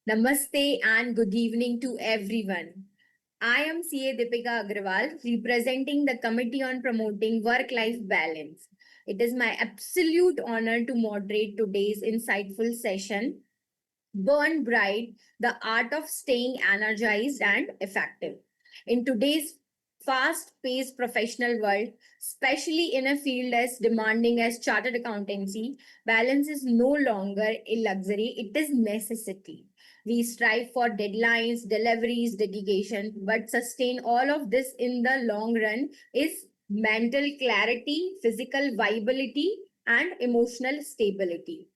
Namaste and good evening to everyone. I am CA Deepika Agrawal, representing the Committee on Promoting Work-Life Balance. It is my absolute honor to moderate today's insightful session, Burn Bright, the art of staying energized and effective. In today's fast paced professional world, especially in a field as demanding as chartered accountancy, balance is no longer a luxury, it is necessity. We strive for deadlines, deliveries, dedication, but sustain all of this in the long run is mental clarity, physical viability, and emotional stability.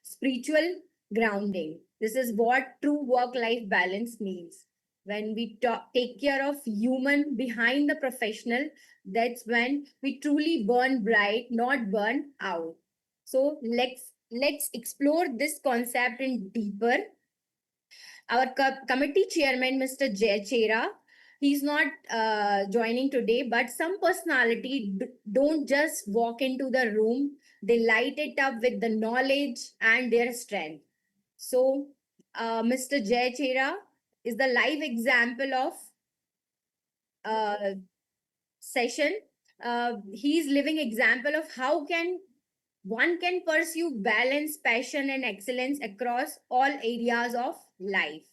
Spiritual grounding. This is what true work life balance means. When we take care of human behind the professional, that's when we truly burn bright, not burn out. So let's explore this concept in deeper. Our committee chairman, Mr. Jay Chera, he's not joining today, but some personality don't just walk into the room, they light it up with the knowledge and their strength. So, Mr. Jay Chera is the live example of uh, session. He's living example of how can one can pursue balance, passion, and excellence across all areas of life.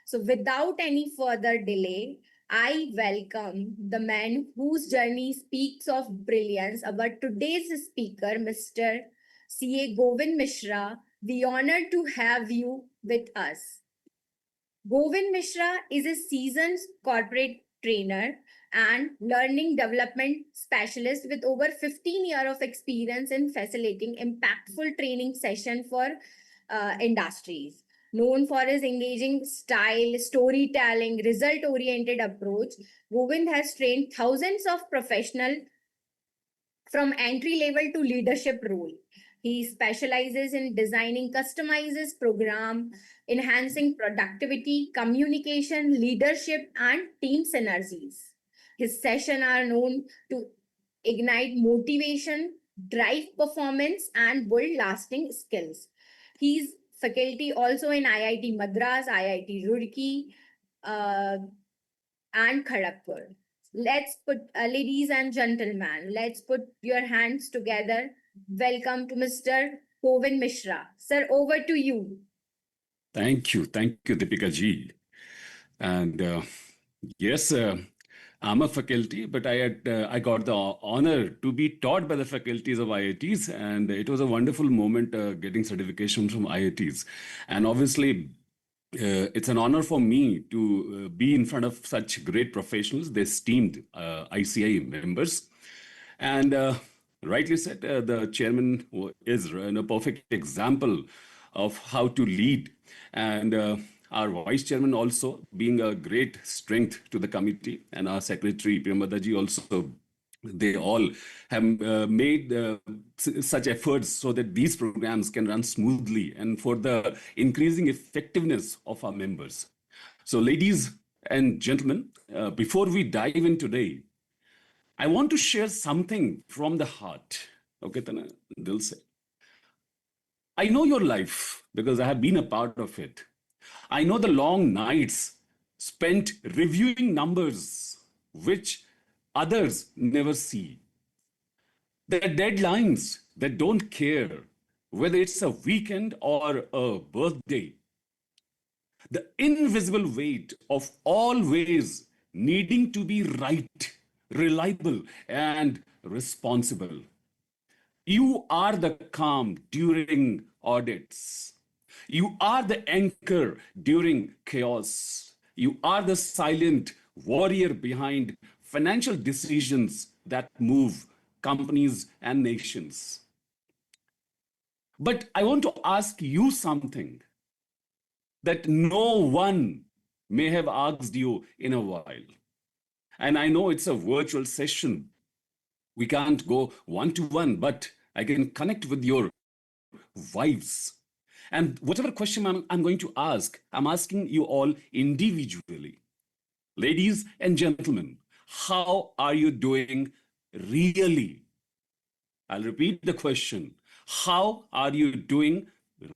So, without any further delay, I welcome the man whose journey speaks of brilliance. Our today's speaker, Mr. C.A. Govind Mishra. We honored to have you with us. Govind Mishra is a seasoned corporate trainer and learning development specialist with over 15 years of experience in facilitating impactful training session for industries. Known for his engaging style, storytelling, result-oriented approach, Govind has trained thousands of professionals from entry level to leadership role. He specializes in designing customizes program, enhancing productivity, communication, leadership, and team synergies. His sessions are known to ignite motivation, drive performance, and build lasting skills. He's faculty also in IIT Madras, IIT Roorkee, uh, and Kharagpur. Let's put, ladies and gentlemen, let's put your hands together. Welcome to Mr. Govind Mishra. Sir, over to you. Thank you, Deepika ji. And yes, I'm a faculty, but I got the honor to be taught by the faculties of IITs, and it was a wonderful moment getting certification from IITs. And obviously, it's an honor for me to be in front of such great professionals, the esteemed ICI members. And rightly said, the chairman is a perfect example of how to lead. And our vice chairman also being a great strength to the committee, and our secretary, Priyamadaji, also. They all have made such efforts so that these programs can run smoothly and for the increasing effectiveness of our members. So, ladies and gentlemen, before we dive in today, I want to share something from the heart. Okay, Tana, Dil se. I know your life because I have been a part of it. I know the long nights spent reviewing numbers, which others never see. The deadlines that don't care whether it's a weekend or a birthday. The invisible weight of always needing to be right, reliable, and responsible. You are the calm during audits. You are the anchor during chaos. You are the silent warrior behind financial decisions that move companies and nations. But I want to ask you something that no one may have asked you in a while. And I know it's a virtual session. We can't go one to one, but I can connect with your wives. And whatever question I'm going to ask, I'm asking you all individually. Ladies and gentlemen, how are you doing really? I'll repeat the question. How are you doing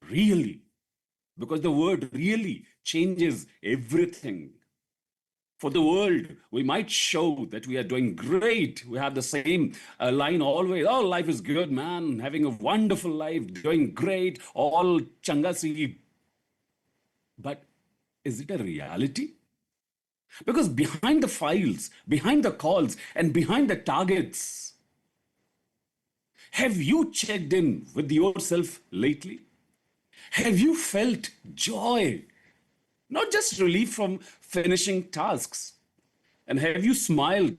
really? because the word really changes everything. For the world, we might show that we are doing great. We have the same line always. Oh, life is good, man. Having a wonderful life, doing great, all changasi. But is it a reality? Because behind the files, behind the calls, and behind the targets, have you checked in with yourself lately? Have you felt joy? Not just relief from finishing tasks. And have you smiled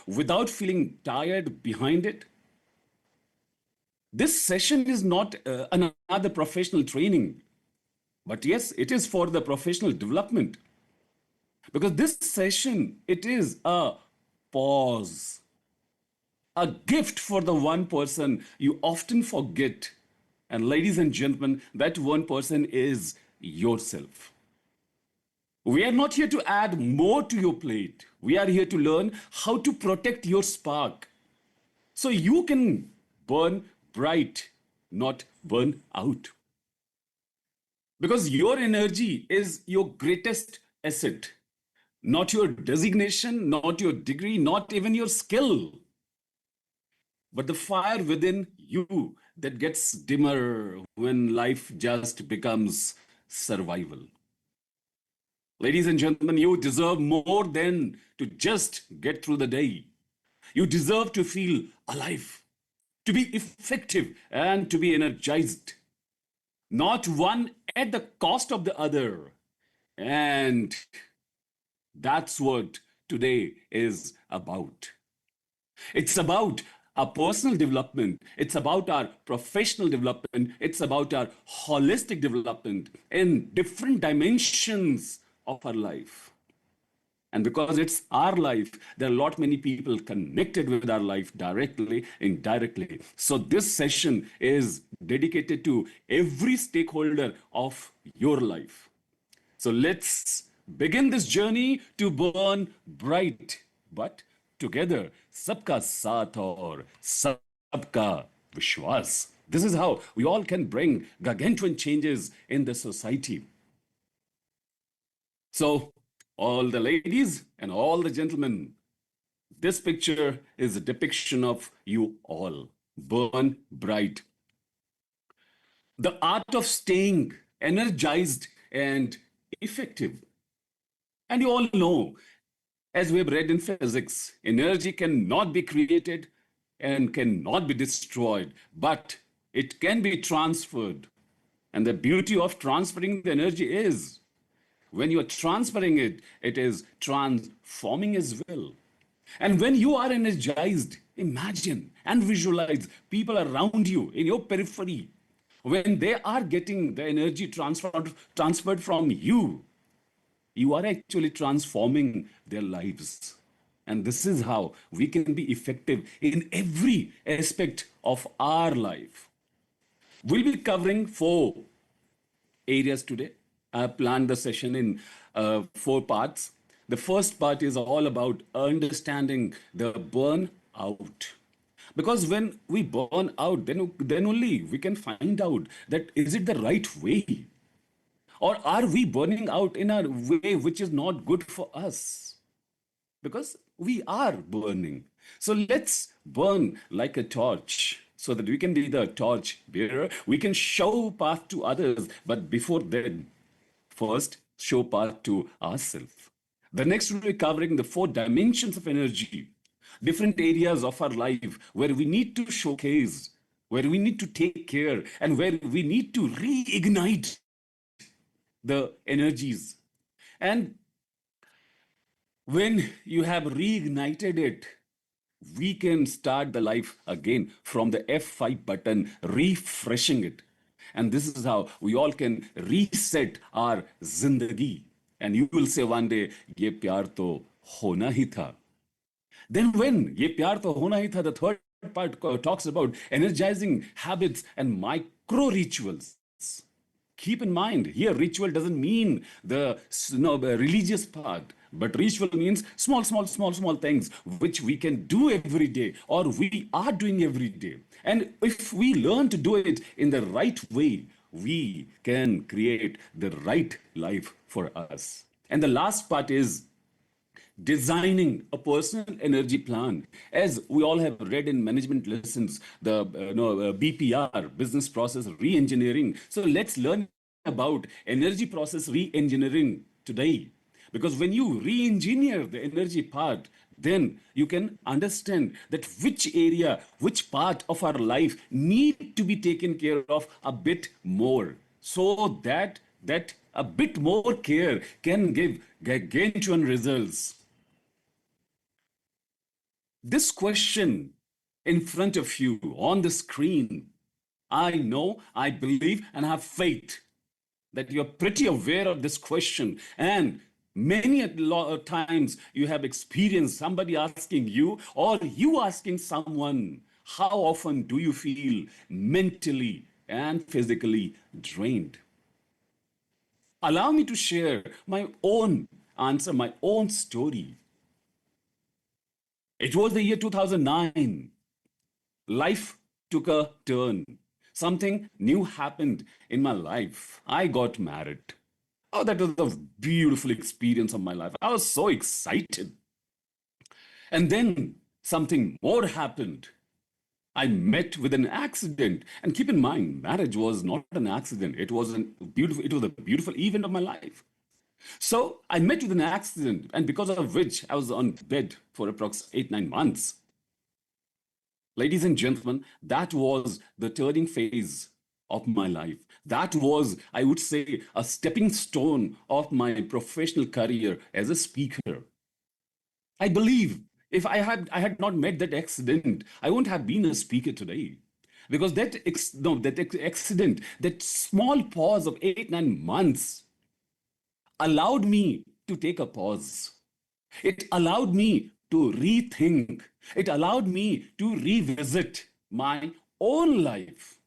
without feeling tired behind it? This session is not another professional training, but yes, it is for the professional development. Because this session, it is a pause, a gift for the one person you often forget. And ladies and gentlemen, that one person is yourself. We are not here to add more to your plate. We are here to learn how to protect your spark so you can burn bright, not burn out. Because your energy is your greatest asset, not your designation, not your degree, not even your skill, but the fire within you that gets dimmer when life just becomes survival. Ladies and gentlemen, you deserve more than to just get through the day. You deserve to feel alive, to be effective, and to be energized. Not one at the cost of the other. And that's what today is about. It's about our personal development. It's about our professional development. It's about our holistic development in different dimensions of our life. And because it's our life, there are a lot many people connected with our life directly, indirectly. So this session is dedicated to every stakeholder of your life. So let's begin this journey to burn bright, but together, sabka saath aur sabka vishwas. This is how we all can bring gargantuan changes in the society. So, all the ladies and all the gentlemen, this picture is a depiction of you all. Burn bright. The art of staying energized and effective. And you all know, as we've read in physics, energy cannot be created and cannot be destroyed, but it can be transferred. And the beauty of transferring the energy is when you are transferring it, it is transforming as well. And when you are energized, imagine and visualize people around you in your periphery. When they are getting the energy transferred from you are actually transforming their lives. And this is how we can be effective in every aspect of our life. We'll be covering 4 areas today. I planned the session in 4 parts. The first part is all about understanding the burnout. Because when we burn out, then only we can find out that is it the right way? Or are we burning out in a way which is not good for us? Because we are burning. So let's burn like a torch so that we can be the torch bearer. We can show path to others, but before then, first show path to ourselves. The next will be covering the 4 dimensions of energy, different areas of our life where we need to showcase, where we need to take care, and where we need to reignite the energies. And when you have reignited it, we can start the life again from the F5 button, refreshing it. And this is how we all can reset our zindagi. And you will say one day, ye pyar to hona hi tha. Then when ye pyar to hona hi tha, the third part talks about energizing habits and micro rituals. Keep in mind, here ritual doesn't mean the religious part, but ritual means small things which we can do every day or we are doing every day. And if we learn to do it in the right way, we can create the right life for us. And the last part is designing a personal energy plan. As we all have read in management lessons, the BPR, business process re-engineering. So let's learn about energy process re-engineering today. Because when you re-engineer the energy part, then you can understand that which area, which part of our life need to be taken care of a bit more, so that a bit more care can give gargantuan results. This question in front of you on the screen, I know, I believe, and have faith that you're pretty aware of this question. And many times you have experienced somebody asking you or you asking someone, how often do you feel mentally and physically drained? Allow me to share my own answer, my own story. It was the year 2009. Life took a turn. Something new happened in my life. I got married. Oh, that was a beautiful experience of my life. I was so excited. And then something more happened. I met with an accident. And keep in mind, marriage was not an accident. It was a beautiful event of my life. So I met with an accident, and because of which I was on bed for approximately 8, 9 months. Ladies and gentlemen, that was the turning phase of my life. That was, I would say, a stepping stone of my professional career as a speaker. I believe if I had not met that accident, I wouldn't have been a speaker today. Because that accident, that small pause of 8, 9 months allowed me to take a pause. It allowed me to rethink. It allowed me to revisit my own life.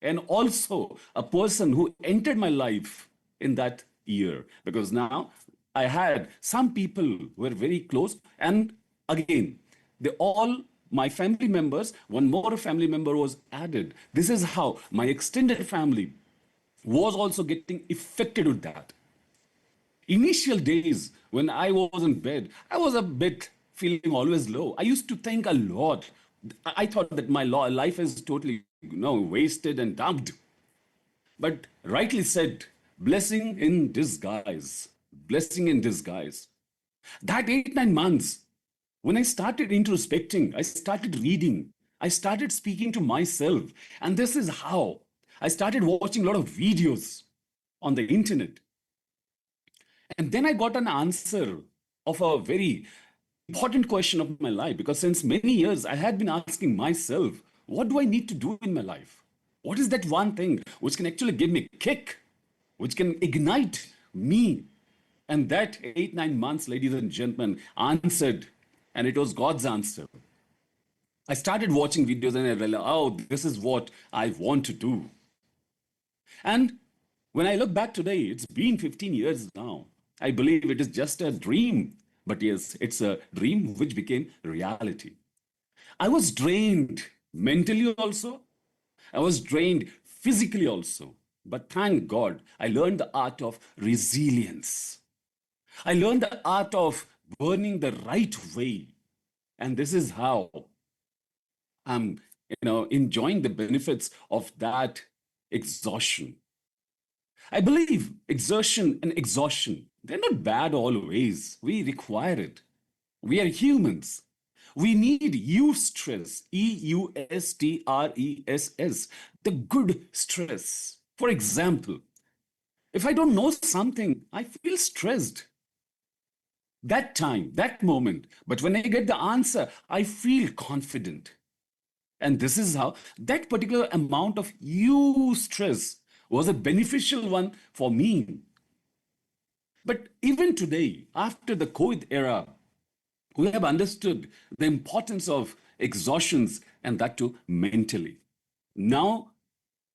And also a person who entered my life in that year. Because now I had some people who were very close. And again, they all, my family members, one more family member was added. This is how my extended family was also getting affected with that. Initial days when I was in bed, I was a bit feeling always low. I used to think a lot. I thought that my life is totally, wasted and dumped. But rightly said, blessing in disguise. Blessing in disguise. That 8, 9 months, when I started introspecting, I started reading, I started speaking to myself. And this is how I started watching a lot of videos on the internet. And then I got an answer of a very important question of my life, because since many years I had been asking myself, what do I need to do in my life? What is that one thing which can actually give me a kick, which can ignite me? And that 8, 9 months, ladies and gentlemen, answered, and it was God's answer. I started watching videos and I realized, oh, this is what I want to do. And when I look back today, it's been 15 years now. I believe it is just a dream. But yes, it's a dream which became reality. I was drained mentally also. I was drained physically also. But thank God, I learned the art of resilience. I learned the art of burning the right way. And this is how I'm, enjoying the benefits of that exhaustion. I believe exertion and exhaustion, they're not bad always. We require it. We are humans. We need eustress, EUSTRESS, the good stress. For example, if I don't know something, I feel stressed. That time, that moment. But when I get the answer, I feel confident. And this is how that particular amount of eustress was a beneficial one for me. But even today, after the COVID era, we have understood the importance of exhaustions, and that too mentally. Now,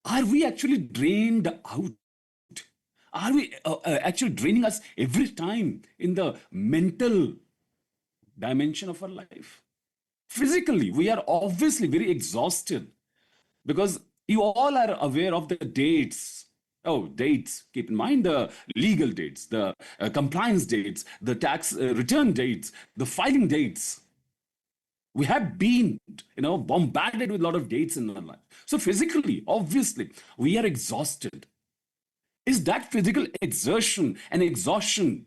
are we actually drained out? Are we actually draining us every time in the mental dimension of our life? Physically, we are obviously very exhausted because You all are aware of the dates. Oh, dates. Keep in mind the legal dates, the compliance dates, the tax return dates, the filing dates. We have been, bombarded with a lot of dates in our life. So physically, obviously, we are exhausted. Is that physical exertion and exhaustion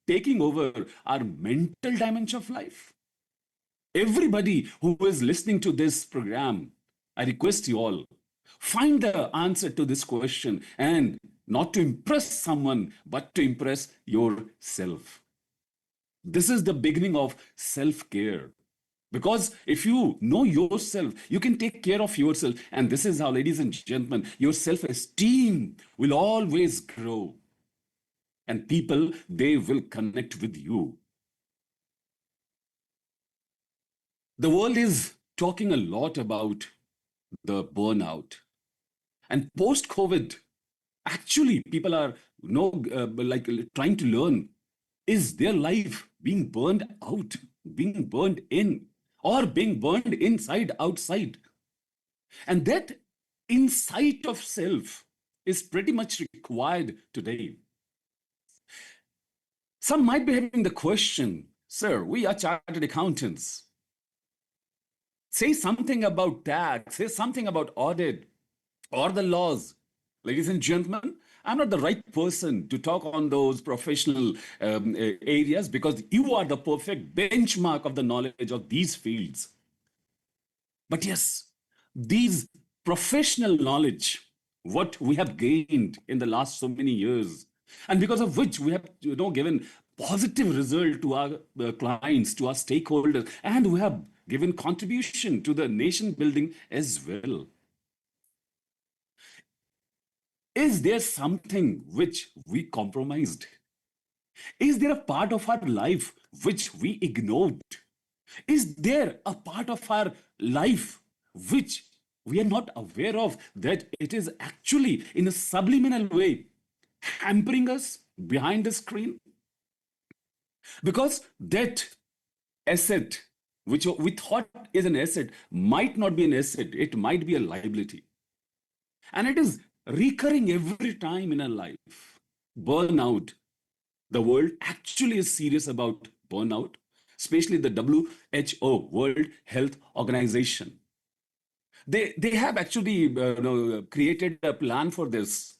taking over our mental dimension of life? Everybody who is listening to this program, I request you all, find the answer to this question, and not to impress someone, but to impress yourself. This is the beginning of self care. Because if you know yourself, you can take care of yourself. And this is how, ladies and gentlemen, your self esteem will always grow. And people, they will connect with you. The world is talking a lot about the burnout. And post COVID, actually, people are like trying to learn, is their life being burned out, being burned in, or being burned inside, outside? And that insight of self is pretty much required today. Some might be having the question, sir, we are chartered accountants. Say something about tax, say something about audit or the laws. Ladies and gentlemen, I'm not the right person to talk on those professional areas because you are the perfect benchmark of the knowledge of these fields. But yes, these professional knowledge, what we have gained in the last so many years, and because of which we have given positive result to our clients, to our stakeholders, and we have given contribution to the nation building as well. Is there something which we compromised? Is there a part of our life which we ignored? Is there a part of our life which we are not aware of, that it is actually in a subliminal way hampering us behind the screen? Because that asset, which we thought is an asset, might not be an asset, it might be a liability. And it is recurring every time in our life. Burnout. The world actually is serious about burnout, especially the WHO, World Health Organization. They have actually created a plan for this,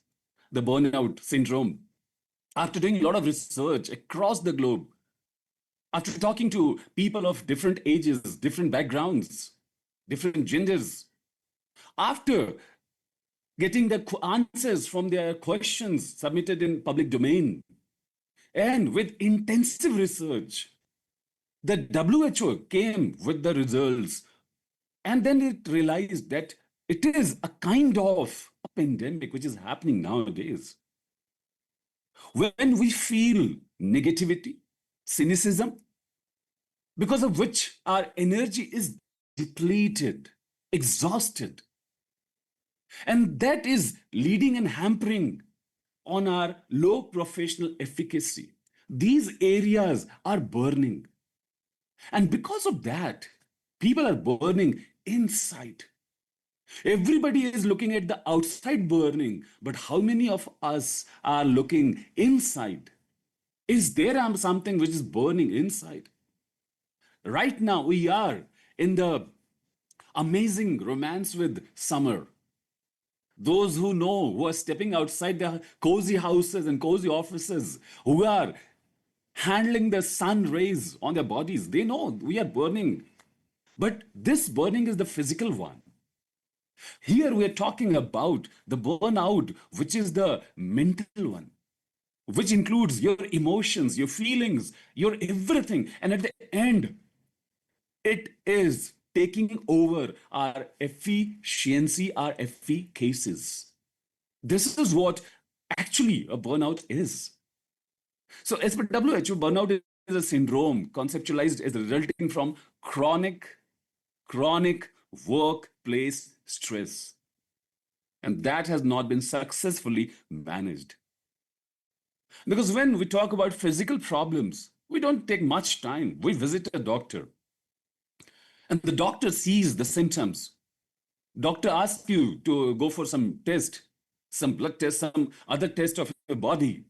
the burnout syndrome. After doing a lot of research across the globe, after talking to people of different ages, different backgrounds, different genders, after getting the answers from their questions submitted in public domain, and with intensive research, the WHO came with the results, and then it realized that it is a kind of a pandemic which is happening nowadays. When we feel negativity, cynicism, because of which our energy is depleted, exhausted, and that is leading and hampering on our low professional efficacy. These areas are burning. And because of that, people are burning inside. Everybody is looking at the outside burning, but how many of us are looking inside? Is there something which is burning inside? Right now, we are in the amazing romance with summer. Those who know, who are stepping outside their cozy houses and cozy offices, who are handling the sun rays on their bodies, they know we are burning. But this burning is the physical one. Here we are talking about the burnout, which is the mental one, which includes your emotions, your feelings, your everything. And at the end, it is taking over our efficiency, our efficacies. This is what actually a burnout is. So, as per WHO, burnout is a syndrome conceptualized as resulting from chronic workplace stress. And that has not been successfully managed. Because when we talk about physical problems, we don't take much time. We visit a doctor, and the doctor sees the symptoms. Doctor asks you to go for some test, some blood test, some other test of your body.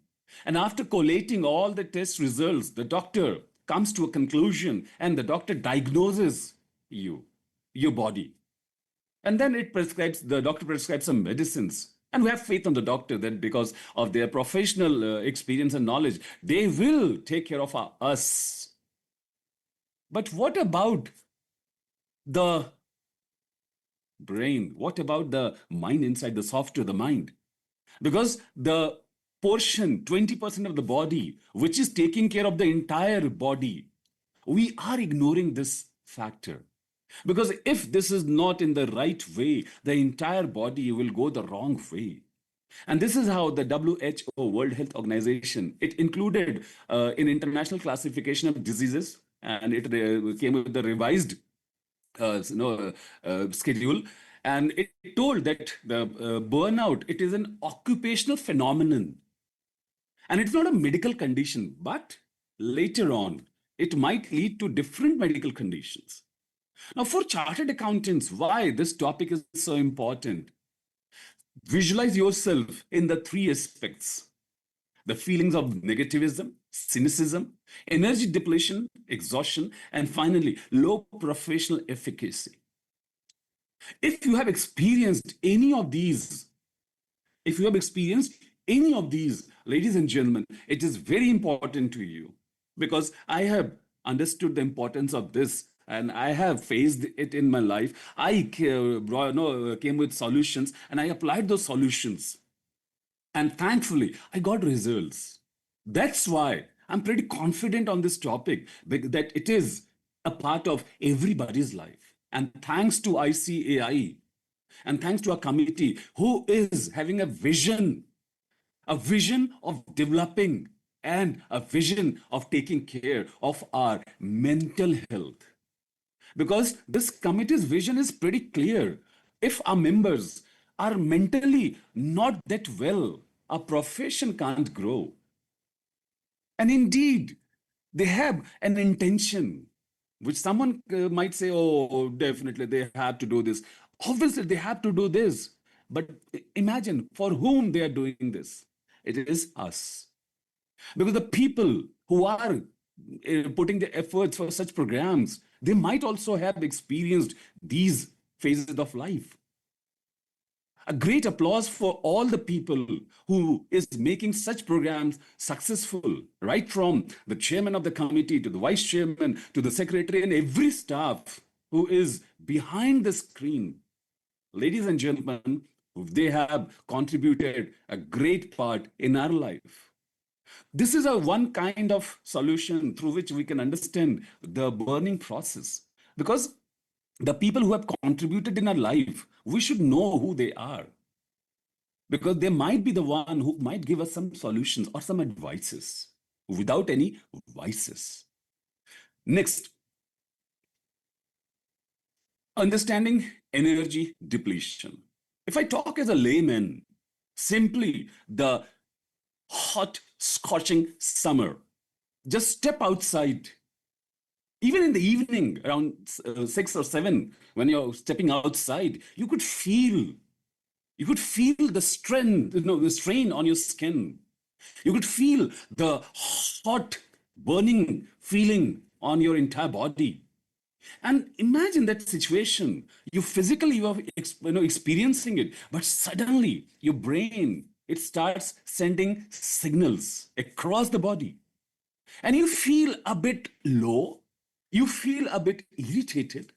And after collating all the test results, the doctor comes to a conclusion and the doctor diagnoses you, your body. And then the doctor prescribes some medicines. And we have faith on the doctor that because of their professional experience and knowledge, they will take care of us. But what about the brain? What about the mind inside the software, the mind? Because the portion, 20% of the body, which is taking care of the entire body, we are ignoring this factor. Because if this is not in the right way, the entire body will go the wrong way. And this is how the WHO, World Health Organization, it included in international classification of diseases, and it came with the revised schedule, and it told that the burnout, it is an occupational phenomenon, and it's not a medical condition, but later on it might lead to different medical conditions. Now, for chartered accountants, why this topic is so important? Visualize yourself in the three aspects: the feelings of negativism, cynicism, energy depletion, exhaustion, and finally, low professional efficacy. If you have experienced any of these, if you have experienced any of these, ladies and gentlemen, it is very important to you, because I have understood the importance of this and I have faced it in my life. I came with solutions and I applied those solutions. And thankfully, I got results. That's why I'm pretty confident on this topic, that it is a part of everybody's life. And thanks to ICAI, and thanks to a committee who is having a vision of developing and a vision of taking care of our mental health. Because this committee's vision is pretty clear. If our members are mentally not that well, our profession can't grow. And indeed, they have an intention, which someone might say, oh, definitely they have to do this. Obviously, they have to do this. But imagine for whom they are doing this. It is us. Because the people who are putting the efforts for such programs, they might also have experienced these phases of life. A great applause for all the people who is making such programs successful, right from the chairman of the committee to the vice chairman to the secretary and every staff who is behind the screen. Ladies and gentlemen, they have contributed a great part in our life. This is a one kind of solution through which we can understand the burning process. Because the people who have contributed in our life, we should know who they are. Because they might be the one who might give us some solutions or some advices without any vices. Next, understanding energy depletion. If I talk as a layman, simply the hot, scorching summer, just step outside. Even in the evening, around 6 or 7, when you're stepping outside, you could feel the strength, the strain on your skin. You could feel the hot, burning feeling on your entire body. And imagine that situation. You physically you are experiencing it, but suddenly your brain, it starts sending signals across the body, and you feel a bit low. You feel a bit irritated,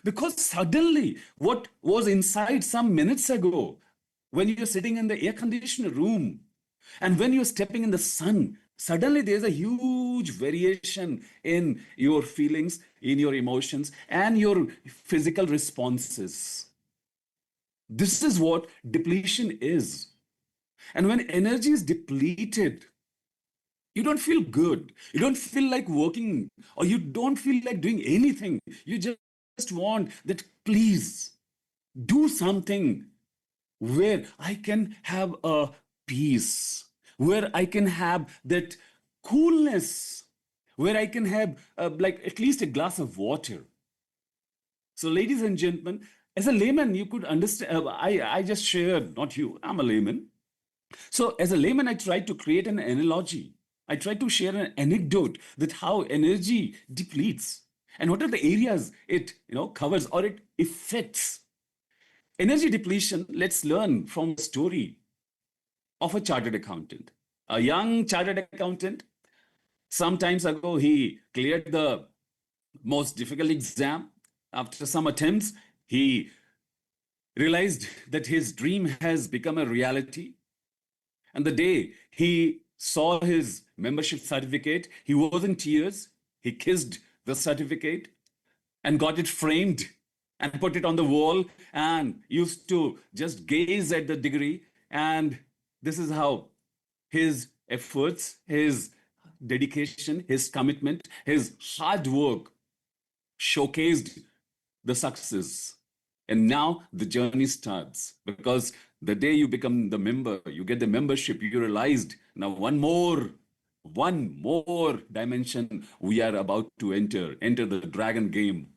because suddenly what was inside some minutes ago, when you're sitting in the air conditioned room and when you're stepping in the sun, suddenly there's a huge variation in your feelings, in your emotions, and your physical responses. This is what depletion is. And when energy is depleted, you don't feel good. You don't feel like working, or you don't feel like doing anything. You just want that, please do something where I can have a peace, where I can have that coolness, where I can have like at least a glass of water. So, ladies and gentlemen, As a layman, you could understand. I just shared, not you, I'm a layman. So, as a layman, I tried to create an analogy. I tried to share an anecdote that how energy depletes and what are the areas it covers or it affects. Energy depletion, let's learn from the story of a chartered accountant. A young chartered accountant, some times ago, he cleared the most difficult exam. After some attempts, he realized that his dream has become a reality. And the day he saw his membership certificate, he was in tears. He kissed the certificate and got it framed and put it on the wall and used to just gaze at the degree. And this is how his efforts, his dedication, his commitment, his hard work showcased the success. And now the journey starts because the day you become the member, you get the membership, you realized now one more dimension we are about to enter the dragon game.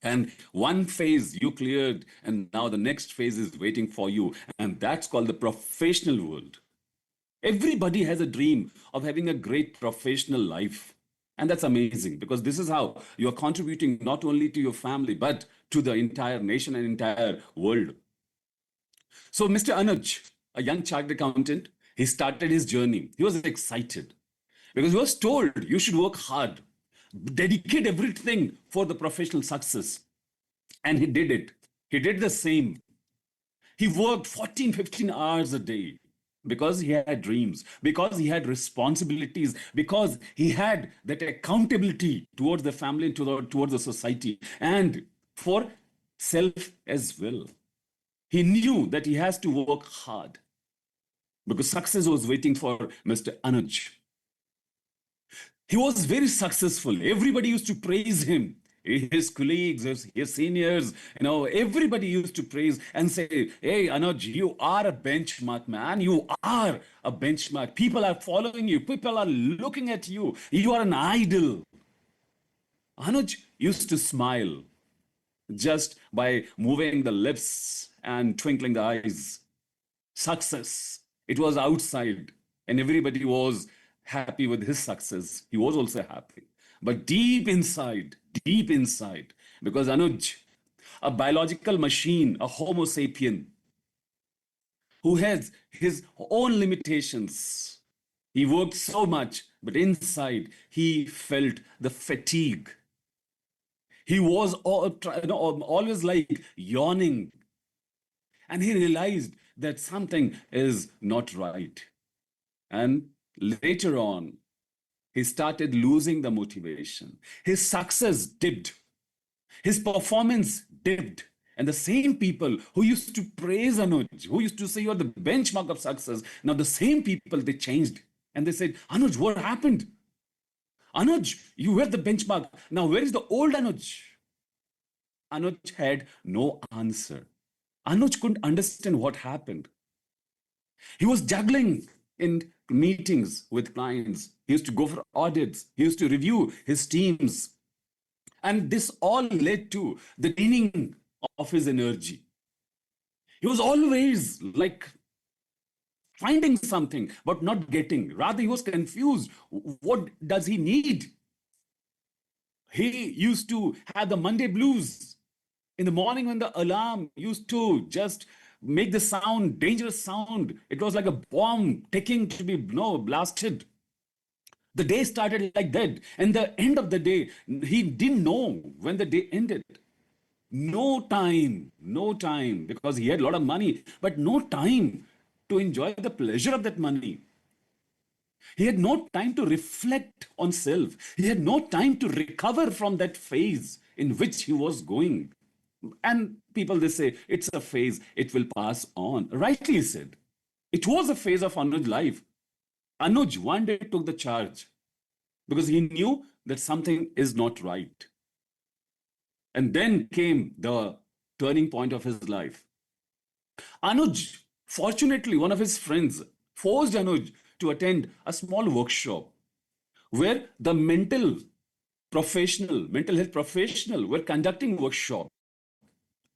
And one phase you cleared, and now the next phase is waiting for you. And that's called the professional world. Everybody has a dream of having a great professional life. And that's amazing because this is how you're contributing not only to your family, but to the entire nation and entire world. So, Mr. Anuj, a young chartered accountant, he started his journey. He was excited because he was told you should work hard, dedicate everything for the professional success. And he did it. He did the same. He worked 14, 15 hours a day because he had dreams, because he had responsibilities, because he had that accountability towards the family and towards the society, and for self as well. He knew that he has to work hard because success was waiting for Mr. Anuj. He was very successful. Everybody used to praise him. His colleagues, his seniors, everybody used to praise and say, "Hey, Anuj, you are a benchmark, man. You are a benchmark. People are following you. People are looking at you. You are an idol." Anuj used to smile just by moving the lips and twinkling the eyes. Success. It was outside, and everybody was happy with his success. He was also happy. But deep inside, because Anuj, a biological machine, a Homo sapien, who has his own limitations, he worked so much, but inside he felt the fatigue. He was always like yawning, and he realized that something is not right. And later on, he started losing the motivation. His success dipped, his performance dipped. And the same people who used to praise Anuj, who used to say you're the benchmark of success, now the same people, they changed. And they said, "Anuj, what happened? Anuj, you were the benchmark. Now where is the old Anuj?" Anuj had no answer. Anuj couldn't understand what happened. He was juggling in meetings with clients. He used to go for audits. He used to review his teams. And this all led to the draining of his energy. He was always like finding something, but not getting. Rather, he was confused. What does he need? He used to have the Monday blues. In the morning, when the alarm used to just make the sound, dangerous sound, it was like a bomb taking to be blasted. The day started like that. And the end of the day, he didn't know when the day ended. No time, because he had a lot of money, but no time to enjoy the pleasure of that money. He had no time to reflect on self. He had no time to recover from that phase in which he was going. And people, they say, it's a phase, it will pass on. Rightly said. It was a phase of Anuj's life. Anuj one day took the charge because he knew that something is not right. And then came the turning point of his life. Anuj, fortunately, one of his friends forced Anuj to attend a small workshop where the mental health professional were conducting workshop.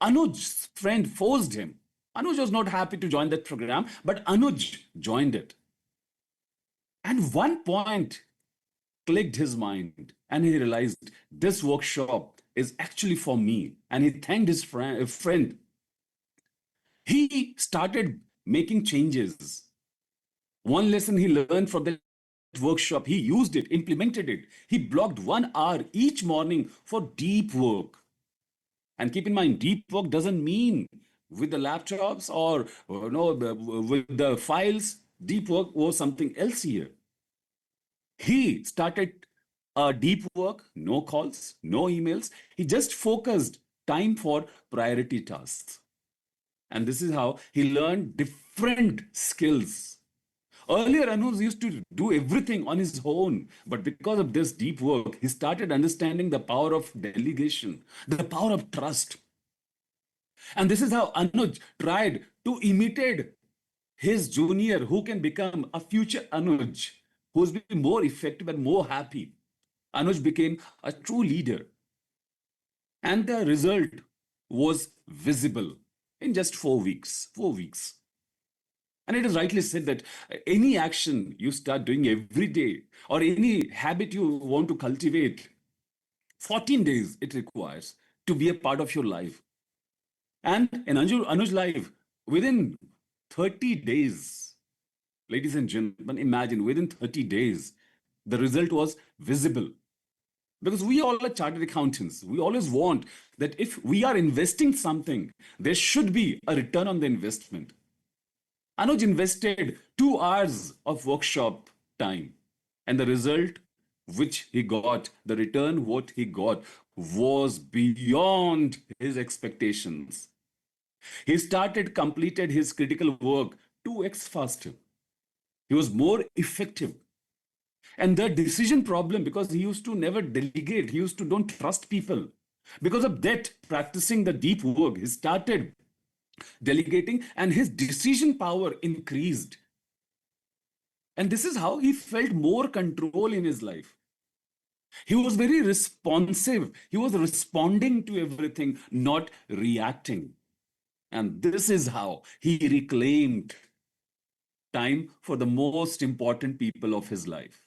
Anuj's friend forced him. Anuj was not happy to join that program, but Anuj joined it. And one point clicked his mind, and he realized this workshop is actually for me. And he thanked his friend. He started making changes. One lesson he learned from that workshop, he used it, implemented it. He blocked 1 hour each morning for deep work. And keep in mind, deep work doesn't mean with the laptops or no with the files. Deep work was something else here. He started deep work, no calls, no emails. He just focused time for priority tasks. And this is how he learned different skills. Earlier, Anuj used to do everything on his own, but because of this deep work, he started understanding the power of delegation, the power of trust. And this is how Anuj tried to imitate his junior who can become a future Anuj, who's been more effective and more happy. Anuj became a true leader. And the result was visible in just 4 weeks. 4 weeks. And it is rightly said that any action you start doing every day or any habit you want to cultivate, 14 days it requires to be a part of your life. And in Anuj life, within 30 days, ladies and gentlemen, imagine within 30 days, the result was visible. Because we all are chartered accountants. We always want that if we are investing something, there should be a return on the investment. Anuj invested 2 hours of workshop time, and the result which he got, the return what he got, was beyond his expectations. He completed his critical work 2x faster. He was more effective. And the decision problem, because he used to never delegate, he used to don't trust people. Because of that, practicing the deep work, he started delegating and his decision power increased. And this is how he felt more control in his life. He was very responsive. He was responding to everything, not reacting. And this is how he reclaimed time for the most important people of his life,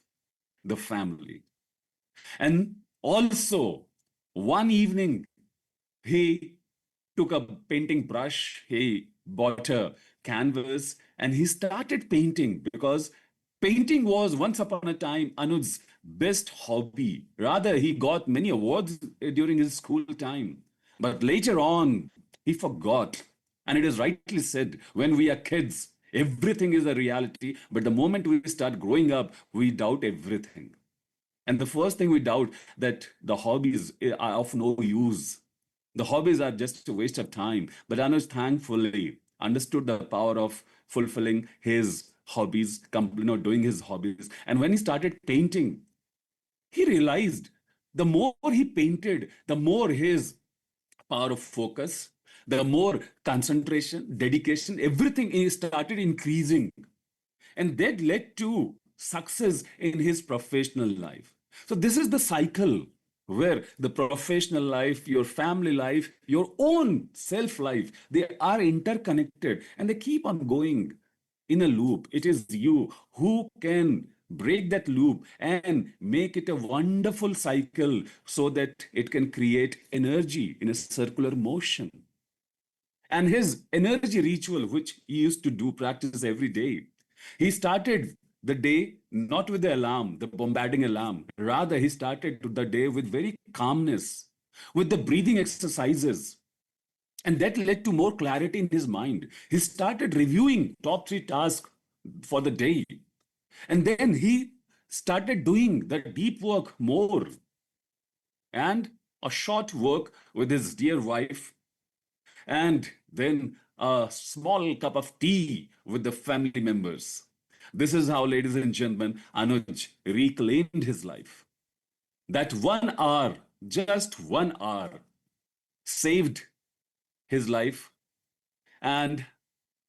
the family. And also, one evening, he took a painting brush, he bought a canvas, and he started painting because painting was once upon a time Anuj's best hobby. Rather, he got many awards during his school time. But later on, he forgot. And it is rightly said when we are kids, everything is a reality. But the moment we start growing up, we doubt everything. And the first thing we doubt that the hobbies are of no use. The hobbies are just a waste of time. But Anuj thankfully understood the power of fulfilling his hobbies, doing his hobbies. And when he started painting, he realized the more he painted, the more his power of focus, the more concentration, dedication, everything started increasing. And that led to success in his professional life. So, this is the cycle where the professional life, your family life, your own self life, they are interconnected and they keep on going in a loop. It is you who can break that loop and make it a wonderful cycle so that it can create energy in a circular motion. And his energy ritual, which he used to do practice every day, he started the day not with the alarm, the bombarding alarm. Rather, he started the day with very calmness, with the breathing exercises. And that led to more clarity in his mind. He started reviewing top three tasks for the day. And then he started doing the deep work more and a short work with his dear wife and then a small cup of tea with the family members. This is how, ladies and gentlemen, Anuj reclaimed his life. That 1 hour, just 1 hour, saved his life. And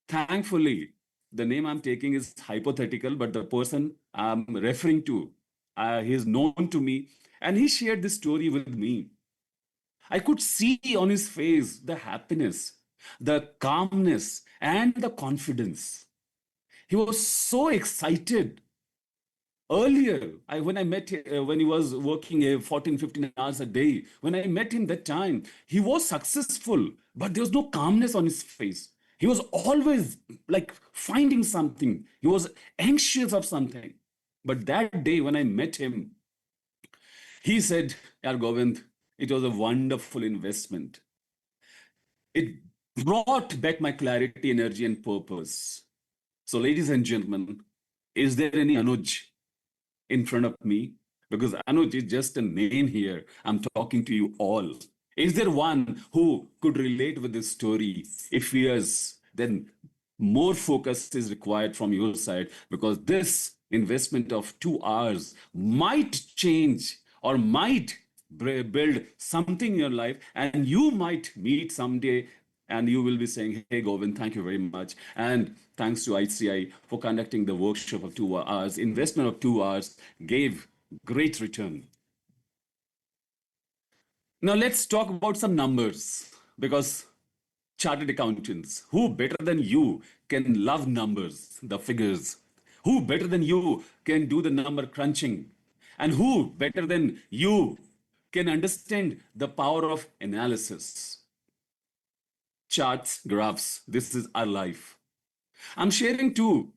thankfully, the name I'm taking is hypothetical, but the person I'm referring to, he is known to me, and he shared this story with me. I could see on his face the happiness, the calmness, and the confidence. He was so excited. Earlier, when I met him, when he was working 14, 15 hours a day, when I met him that time, he was successful, but there was no calmness on his face. He was always like finding something. He was anxious of something. But that day when I met him, he said, Yar Govind, it was a wonderful investment. It brought back my clarity, energy, and purpose. So, ladies and gentlemen, is there any Anuj in front of me? Because Anuj is just a name here. I'm talking to you all. Is there one who could relate with this story? If yes, then more focus is required from your side because this investment of 2 hours might change or might build something in your life, and you might meet someday and you will be saying, hey, Govind, thank you very much. And thanks to ICI for conducting the workshop of 2 hours. Investment of 2 hours gave great return. Now, let's talk about some numbers because chartered accountants, who better than you can love numbers, the figures? Who better than you can do the number crunching? And who better than you can understand the power of analysis? Charts, graphs, this is our life. I'm sharing two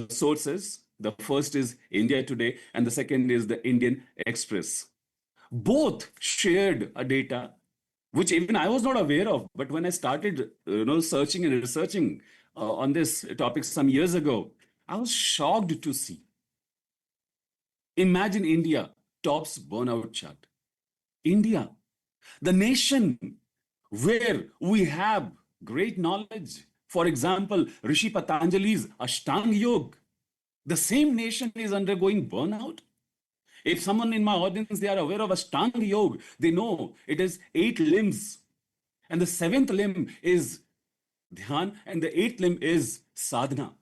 sources. The first is India Today, and the second is the Indian Express. Both shared a data which even I was not aware of. But when I started, searching and researching on this topic some years ago, I was shocked to see. Imagine India tops burnout chart. India, the nation where we have great knowledge. For example, Rishi Patanjali's Ashtanga Yoga. The same nation is undergoing burnout. If someone in my audience, they are aware of Ashtanga Yoga, they know it is 8 limbs. And the seventh limb is dhyan, and the eighth limb is sadhana.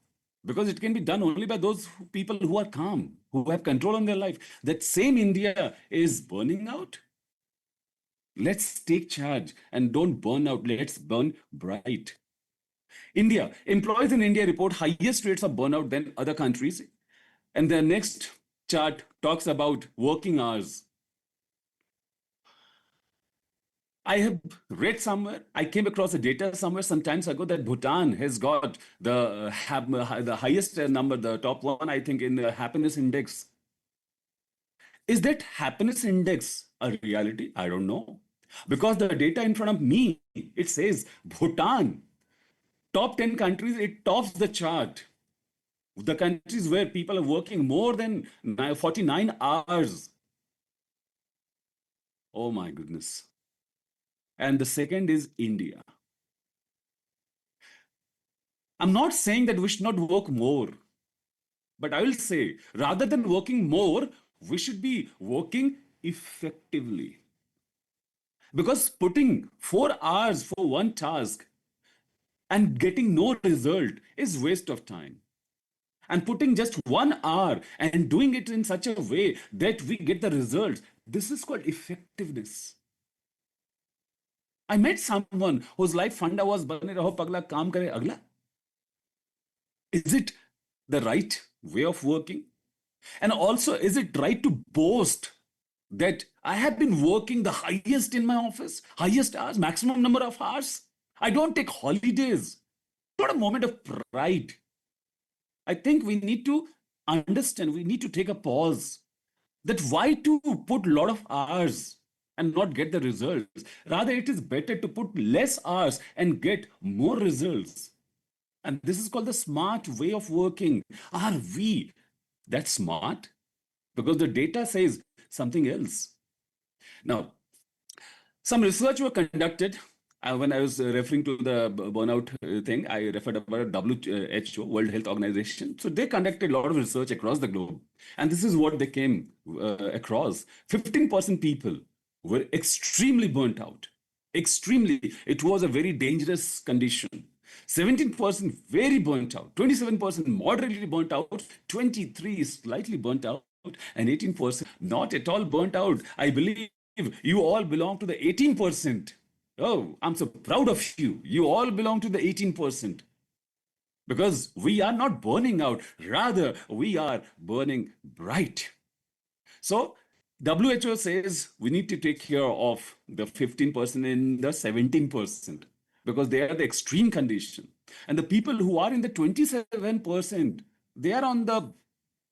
Because it can be done only by those people who are calm, who have control on their life. That same India is burning out. Let's take charge and don't burn out. Let's burn bright. India, employees in India report highest rates of burnout than other countries. And the next chart talks about working hours. I have read somewhere, I came across a data somewhere some times ago that Bhutan has got the highest number, the top one, I think, in the happiness index. Is that happiness index a reality? I don't know. Because the data in front of me, it says Bhutan, top 10 countries, it tops the chart. The countries where people are working more than 49 hours. Oh my goodness. And the second is India. I'm not saying that we should not work more, but I will say rather than working more, we should be working effectively. Because putting 4 hours for one task and getting no result is waste of time. And putting just 1 hour and doing it in such a way that we get the results, this is called effectiveness. I met someone whose life funda was bane raho pagla kaam kare agla. Is it the right way of working? And also, is it right to boast that I have been working the highest in my office, highest hours, maximum number of hours? I don't take holidays. Not a moment of pride. I think we need to understand, we need to take a pause that why to put a lot of hours and not get the results. Rather, it is better to put less hours and get more results. And this is called the smart way of working. Are we that smart? Because the data says something else. Now, some research were conducted. When I was referring to the burnout thing, I referred about WHO, World Health Organization. So they conducted a lot of research across the globe. And this is what they came across. 15% people were extremely burnt out. Extremely. It was a very dangerous condition. 17% very burnt out, 27% moderately burnt out, 23 slightly burnt out, and 18% not at all burnt out. I believe you all belong to the 18%. Oh, I'm so proud of you. You all belong to the 18%. Because we are not burning out, rather, we are burning bright. So, WHO says we need to take care of the 15% and the 17% because they are the extreme condition. And the people who are in the 27%, they are on the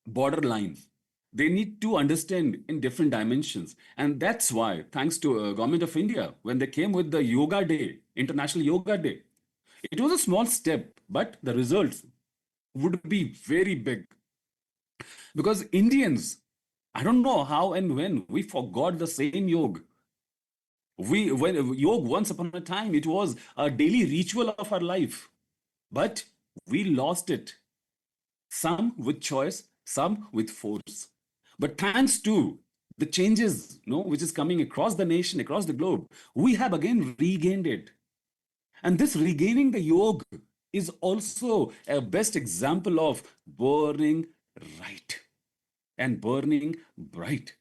borderline. They need to understand in different dimensions. And that's why, thanks to Government of India, when they came with the Yoga Day, International Yoga Day, it was a small step, but the results would be very big. Because Indians, I don't know how and when we forgot the same yoga. When yoga once upon a time, it was a daily ritual of our life, but we lost it. Some with choice, some with force. But thanks to the changes, which is coming across the nation, across the globe, we have again regained it. And this regaining the yoga is also a best example of burning right and burning bright.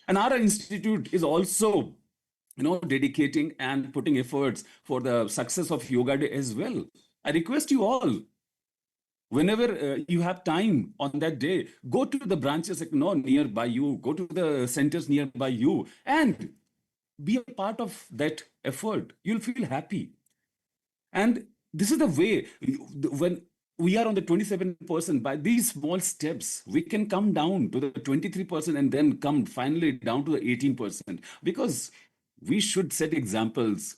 And our institute is also, dedicating and putting efforts for the success of Yoga Day as well. I request you all, whenever you have time on that day, go to the branches nearby you, go to the centers nearby you, and be a part of that effort. You'll feel happy. And this is the way, when we are on the 27%, by these small steps, we can come down to the 23% and then come finally down to the 18%. Because we should set examples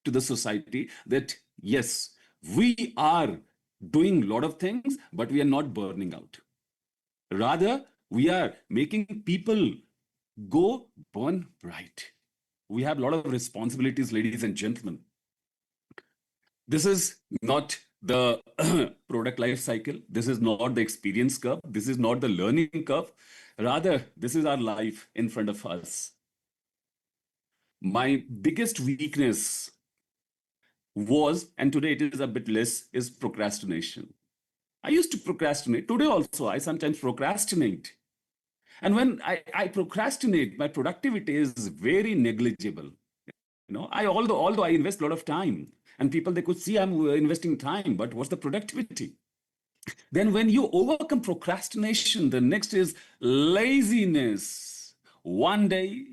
to the society that, yes, we are doing a lot of things, but we are not burning out. Rather, we are making people go burn bright. We have a lot of responsibilities, ladies and gentlemen. This is not the product life cycle. This is not the experience curve. This is not the learning curve. Rather, this is our life in front of us. My biggest weakness was, and today it is a bit less, is procrastination. I used to procrastinate. Today also, I sometimes procrastinate. And when I procrastinate, my productivity is very negligible. Although I invest a lot of time, and people they could see I'm investing time, but what's the productivity? Then when you overcome procrastination, the next is laziness. One day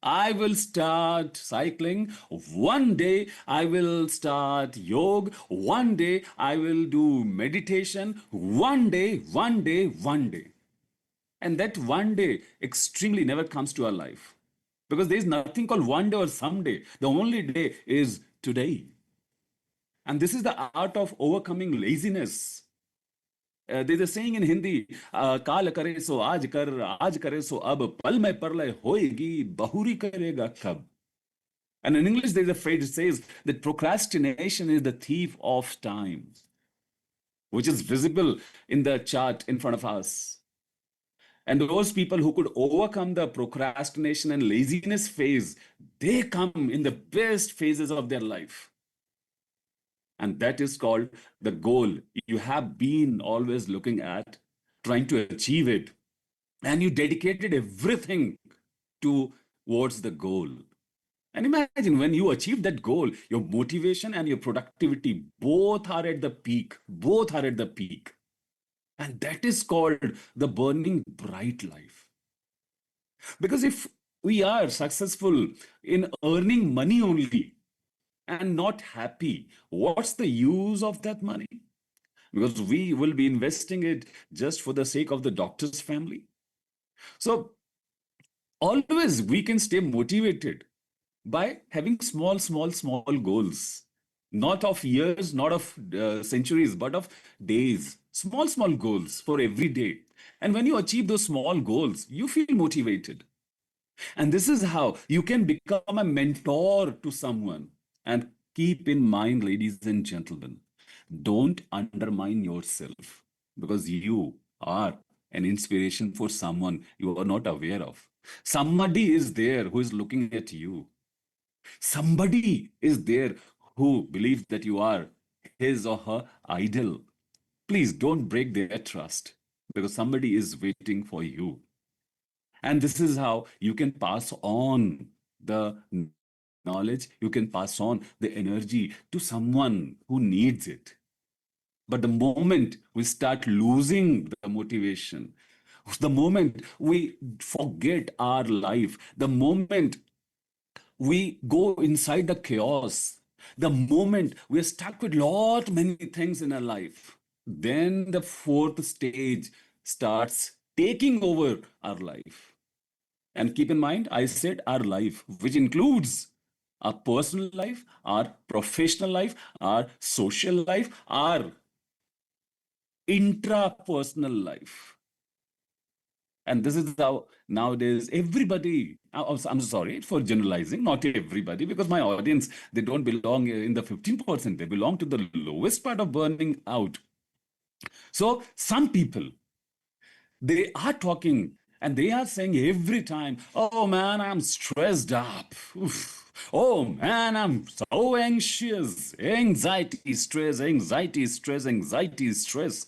I will start cycling. One day I will start yoga. One day I will do meditation. One day, one day, one day. And that one day extremely never comes to our life. Because there is nothing called one day or someday. The only day is today. And this is the art of overcoming laziness. There's a saying in Hindi, काल करे सो आज करे सो अब, पल में परलय होएगी, बहुरी करेगा कब. And in English, there's a phrase that says that procrastination is the thief of time, which is visible in the chart in front of us. And those people who could overcome the procrastination and laziness phase, they come in the best phases of their life. And that is called the goal you have been always looking at, trying to achieve it. And you dedicated everything towards the goal. And imagine when you achieve that goal, your motivation and your productivity both are at the peak. Both are at the peak. And that is called the burning bright life. Because if we are successful in earning money only and not happy, what's the use of that money? Because we will be investing it just for the sake of the doctor's family. So always we can stay motivated by having small goals, not of years, not of centuries, but of days. Small goals for every day. And when you achieve those small goals, you feel motivated. And this is how you can become a mentor to someone. And keep in mind, ladies and gentlemen, don't undermine yourself because you are an inspiration for someone you are not aware of. Somebody is there who is looking at you. Somebody is there who believes that you are his or her idol. Please don't break their trust because somebody is waiting for you. And this is how you can pass on the knowledge, you can pass on the energy to someone who needs it. But the moment we start losing the motivation, the moment we forget our life, the moment we go inside the chaos, the moment we are stuck with lot many things in our life, then the fourth stage starts taking over our life. And keep in mind, I said our life, which includes our personal life, our professional life, our social life, our intrapersonal life. And this is how nowadays everybody, I'm sorry for generalizing, not everybody, because my audience, they don't belong in the 15%, they belong to the lowest part of burning out. So some people, they are talking and they are saying every time, oh man, I'm stressed up. Oof. Oh man, I'm so anxious. Anxiety, stress, anxiety, stress, anxiety, stress.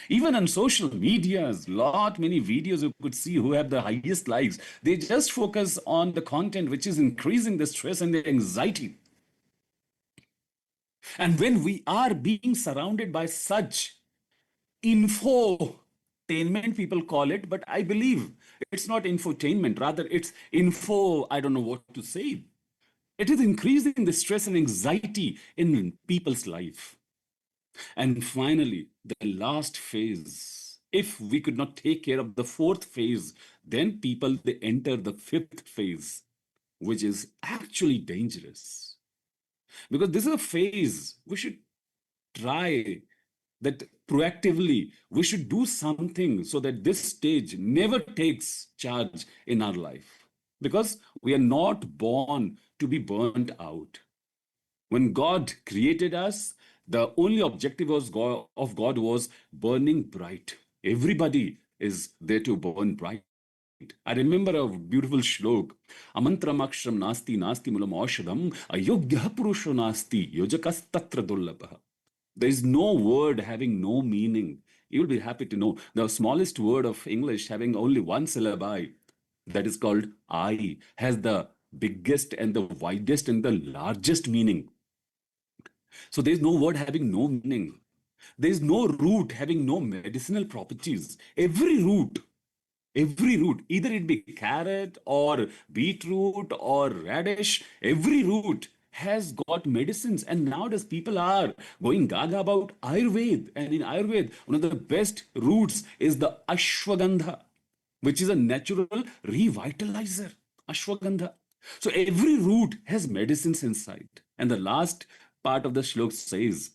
Even on social medias, lot many videos you could see who have the highest likes. They just focus on the content which is increasing the stress and the anxiety. And when we are being surrounded by such infotainment, people call it, but I believe it's not infotainment, rather it's info, I don't know what to say. It is increasing the stress and anxiety in people's life. And finally, the last phase, if we could not take care of the fourth phase, then people, they enter the fifth phase, which is actually dangerous. Because this is a phase we should try that proactively we should do something so that this stage never takes charge in our life, because we are not born to be burned out. When God created us, the only objective of God was burning bright. Everybody is there to burn bright. I remember a beautiful shlok. Amantram akshram nasti nasti mulam aushadam ayogya purusho nasti yojakastatra dullabha. There is no word having no meaning. You will be happy to know the smallest word of English having only one syllable, that is called I, has the biggest and the widest and the largest meaning. So there is no word having no meaning. There is no root having no medicinal properties. Every root, either it be carrot or beetroot or radish, every root has got medicines. And nowadays people are going gaga about Ayurveda. And in Ayurveda, one of the best roots is the ashwagandha, which is a natural revitalizer. Ashwagandha. So every root has medicines inside. And the last part of the shlok says,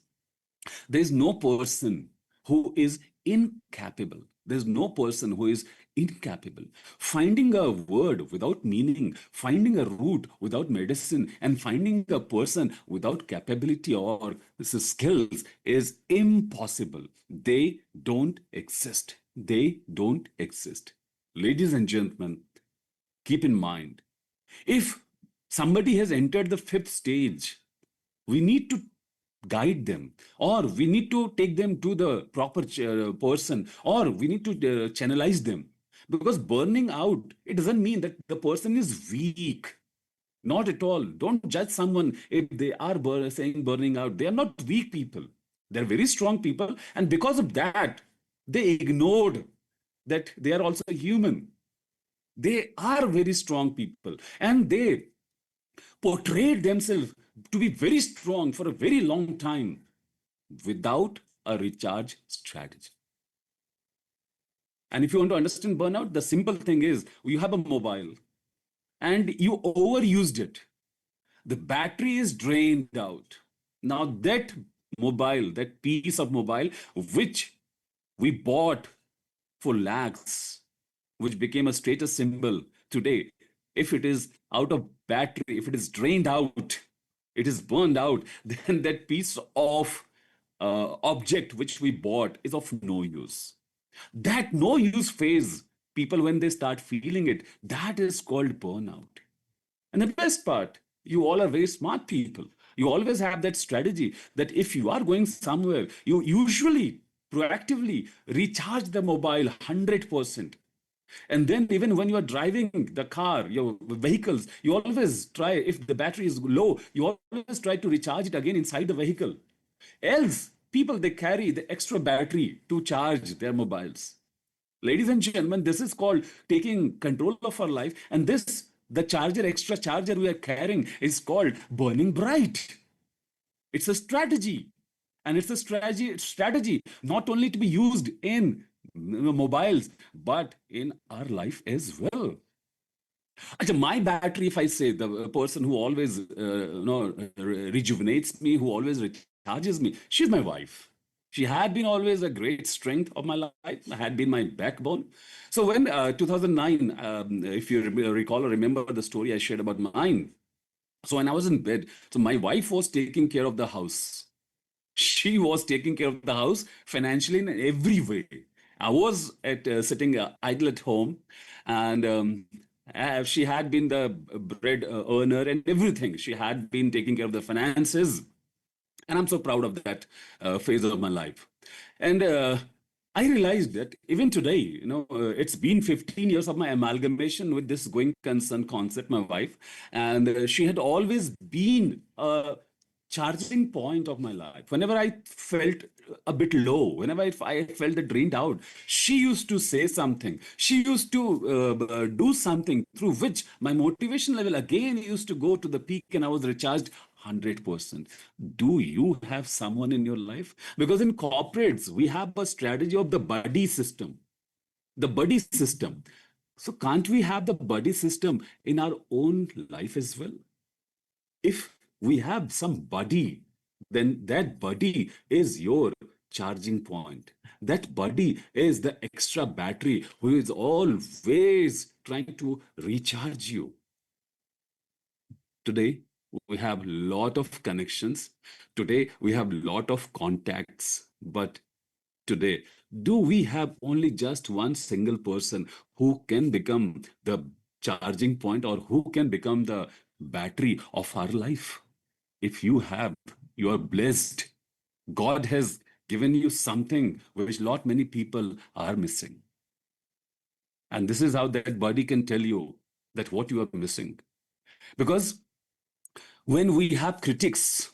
there is no person who is incapable. There's no person who is incapable. Finding a word without meaning, finding a root without medicine, and finding a person without capability or skills is impossible. They don't exist. They don't exist. Ladies and gentlemen, keep in mind, if somebody has entered the fifth stage, we need to guide them, or we need to take them to the proper person, or we need to channelize them. Because burning out, it doesn't mean that the person is weak. Not at all. Don't judge someone if they are saying burning out. They are not weak people. They're very strong people. And because of that, they ignored that they are also human. They are very strong people. And they portrayed themselves to be very strong for a very long time without a recharge strategy. And if you want to understand burnout, the simple thing is you have a mobile and you overused it. The battery is drained out. Now, that mobile, that piece of mobile, which we bought for lakhs, which became a status symbol today, if it is out of battery, if it is drained out, it is burned out, then that piece of object which we bought is of no use. That no use phase, people, when they start feeling it, that is called burnout. And the best part, you all are very smart people. You always have that strategy that if you are going somewhere, you usually proactively recharge the mobile 100%. And then even when you are driving the car, your vehicles, you always try, if the battery is low, you always try to recharge it again inside the vehicle. Else, people, they carry the extra battery to charge their mobiles. Ladies and gentlemen, this is called taking control of our life. And this, the charger, extra charger we are carrying, is called burning bright. It's a strategy. And it's a strategy not only to be used in mobiles, but in our life as well. Achha, my battery, if I say, the person who always rejuvenates me, who always recharges me, she's my wife. She had been always a great strength of my life, had been my backbone. So when 2009, if you recall or remember the story I shared about mine, so when I was in bed, so my wife was taking care of the house. She was taking care of the house financially in every way. I was at sitting idle at home, and she had been the bread earner and everything. She had been taking care of the finances, and I'm so proud of that phase of my life. And I realized that even today, it's been 15 years of my amalgamation with this going concern concept, my wife, and she had always been a charging point of my life. Whenever I felt a bit low, whenever I felt drained out, she used to say something. She used to do something through which my motivation level again used to go to the peak and I was recharged 100%. Do you have someone in your life? Because in corporates, we have a strategy of the buddy system. The buddy system. So can't we have the buddy system in our own life as well? If we have some buddy, then that buddy is your charging point. That buddy is the extra battery who is always trying to recharge you. Today, we have lot of connections. Today, we have lot of contacts. But today, do we have only just one single person who can become the charging point or who can become the battery of our life? If you have, you are blessed. God has given you something which lot many people are missing. And this is how that body can tell you that what you are missing. Because when we have critics,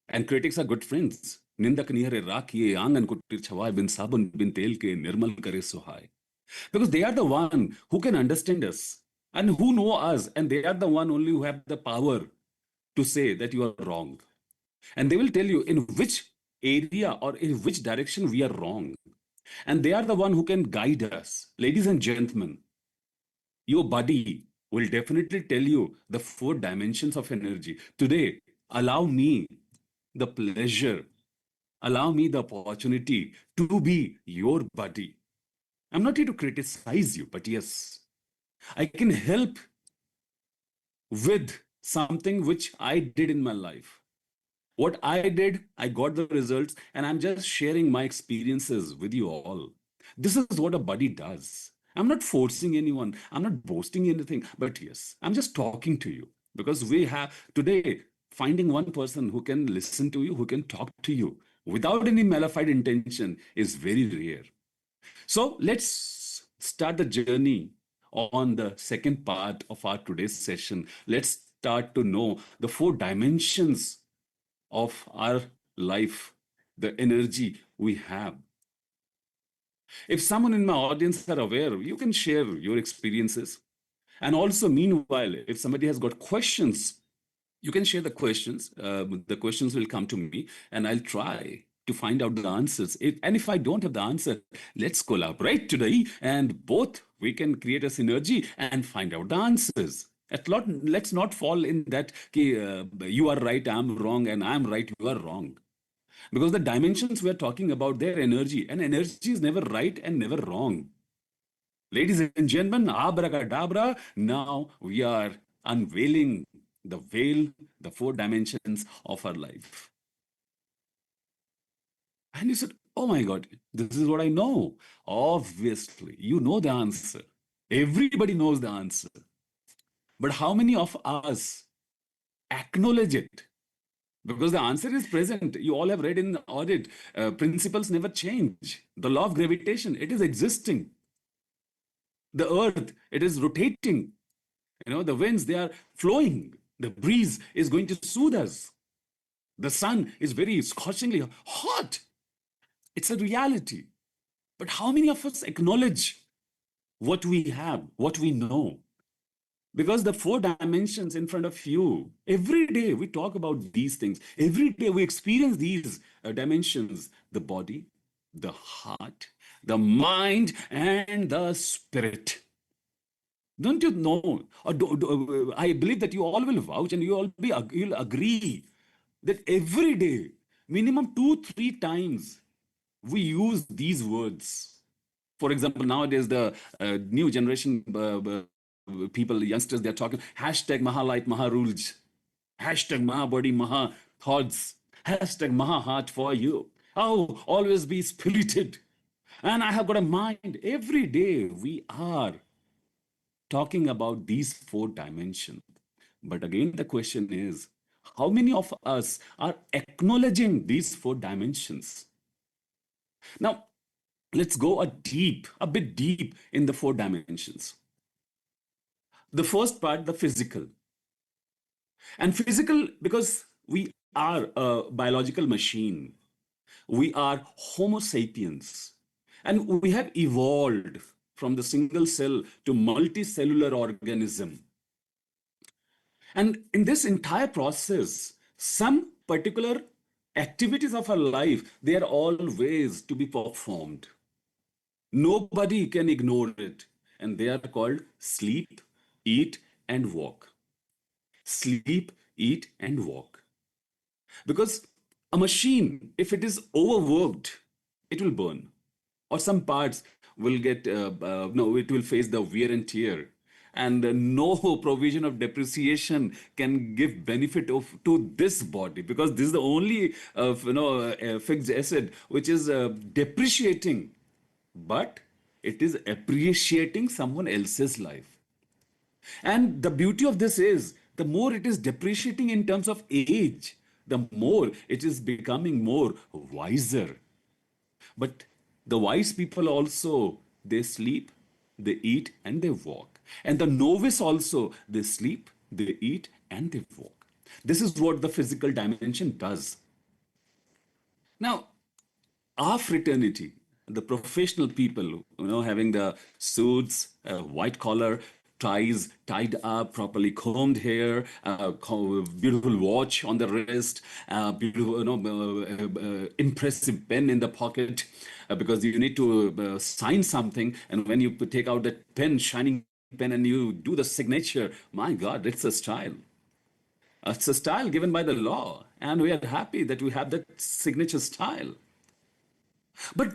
and critics are good friends, निंदक निहरे राखिए आंगन को तिरछवाए बिन साबुन बिन तेल के निर्मल करे सुहाए. Because they are the one who can understand us and who know us, and they are the one only who have the power to say that you are wrong. And they will tell you in which area or in which direction we are wrong. And they are the one who can guide us. Ladies and gentlemen, your body will definitely tell you the four dimensions of energy. Today, allow me the pleasure, allow me the opportunity to be your buddy. I'm not here to criticize you, but yes, I can help with something which I did in my life. What I did, I got the results, and I'm just sharing my experiences with you all. This is what a buddy does. I'm not forcing anyone, I'm not boasting anything, but yes, I'm just talking to you because we have today finding one person who can listen to you, who can talk to you without any malified intention is very rare. So let's start the journey on the second part of our today's session. Let's start to know the four dimensions of our life, the energy we have. If someone in my audience are aware, you can share your experiences. And also, meanwhile, if somebody has got questions, you can share the questions. The questions will come to me, and I'll try to find out the answers. And if I don't have the answer, let's collaborate today, and both we can create a synergy and find out the answers. Let's not fall in that you are right, I'm wrong, and I'm right, you are wrong. Because the dimensions we're talking about, their energy, and energy is never right and never wrong. Ladies and gentlemen, abracadabra, now we are unveiling the veil, the four dimensions of our life. And you said, oh my God, this is what I know. Obviously, you know the answer. Everybody knows the answer. But how many of us acknowledge it? Because the answer is present. You all have read in the audit, principles never change. The law of gravitation, it is existing. The earth, it is rotating. The winds, they are flowing. The breeze is going to soothe us. The sun is very scorchingly hot. It's a reality. But how many of us acknowledge what we have, what we know? Because the four dimensions in front of you, every day we talk about these things. Every day we experience these dimensions: the body, the heart, the mind, and the spirit. Don't you know? I believe that you all will vouch and you'll agree that every day, minimum 2, 3 times, we use these words. For example, nowadays the new generation people, youngsters, they're talking hashtag Mahalight Maharulj, hashtag Mahabody Maha thoughts, hashtag Maha heart for you. Oh, always be spirited. And I have got a mind. Every day we are talking about these four dimensions. But again, the question is, how many of us are acknowledging these four dimensions? Now, let's go a bit deep in the four dimensions. The first part, the physical. And physical, because we are a biological machine, we are Homo sapiens, and we have evolved from the single cell to multicellular organism. And in this entire process, some particular activities of our life, they are always to be performed. Nobody can ignore it. And they are called sleep, eat, and walk. Sleep, eat, and walk. Because a machine, if it is overworked, it will burn. Or some parts will get, no, it will face the wear and tear. And no provision of depreciation can give benefit to this body, because this is the only fixed asset which is depreciating, but it is appreciating someone else's life. And the beauty of this is, the more it is depreciating in terms of age, the more it is becoming more wiser. But the wise people also, they sleep, they eat, and they walk. And the novice also, they sleep, they eat, and they walk. This is what the physical dimension does. Now, our fraternity, the professional people, having the suits, white collar, ties tied up, properly combed hair, beautiful watch on the wrist, beautiful, impressive pen in the pocket, because you need to sign something, and when you take out that pen, shining pen, and you do the signature, my God, it's a style. It's a style given by the law, and we are happy that we have that signature style. But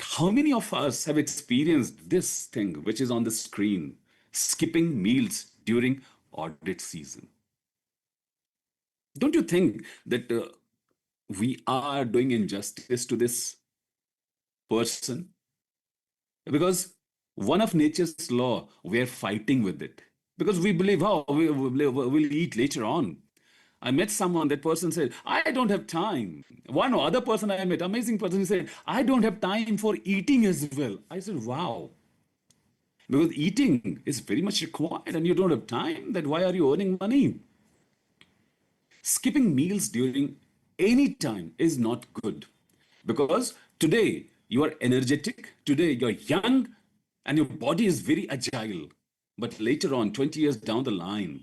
how many of us have experienced this thing which is on the screen, skipping meals during audit season? Don't you think that we are doing injustice to this person? Because one of nature's law, we're fighting with it. Because we believe, oh, we'll eat later on. I met someone, that person said, I don't have time. One other person I met, amazing person, he said, I don't have time for eating as well. I said, wow. Because eating is very much required and you don't have time, then why are you earning money? Skipping meals during any time is not good, because today you are energetic, today you're young, and your body is very agile. But later on, 20 years down the line,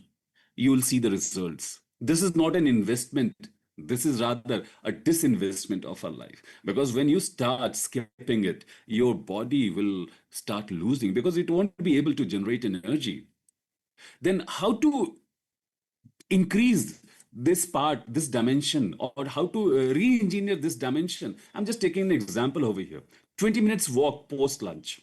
you will see the results. This is not an investment. This is rather a disinvestment of our life. Because when you start skipping it, your body will start losing because it won't be able to generate energy. Then, how to increase this part, this dimension, or how to re-engineer this dimension? I'm just taking an example over here. 20 minutes walk post lunch,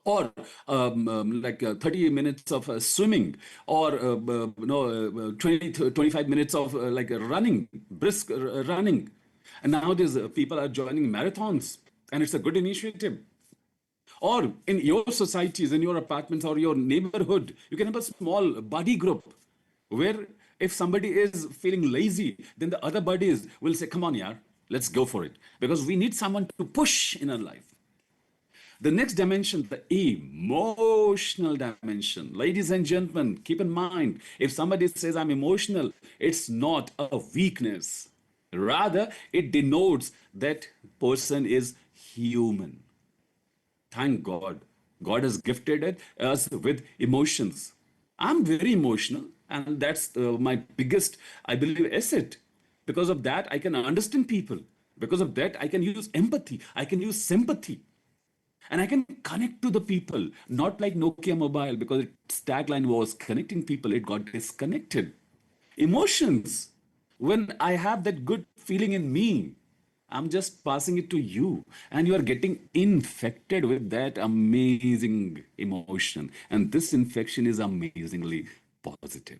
or 30 minutes of swimming, or 25 minutes of running, brisk running. And nowadays people are joining marathons, and it's a good initiative. Or in your societies, in your apartments or your neighborhood, you can have a small buddy group where if somebody is feeling lazy, then the other buddies will say, come on, yaar, let's go for it. Because we need someone to push in our life. The next dimension, the emotional dimension. Ladies and gentlemen, keep in mind, if somebody says I'm emotional, it's not a weakness. Rather, it denotes that person is human. Thank God. God has gifted us with emotions. I'm very emotional, and that's my biggest, I believe, asset. Because of that, I can understand people. Because of that, I can use empathy, I can use sympathy, and I can connect to the people. Not like Nokia Mobile, because its tagline was connecting people, it got disconnected. Emotions. When I have that good feeling in me, I'm just passing it to you, and you are getting infected with that amazing emotion. And this infection is amazingly positive.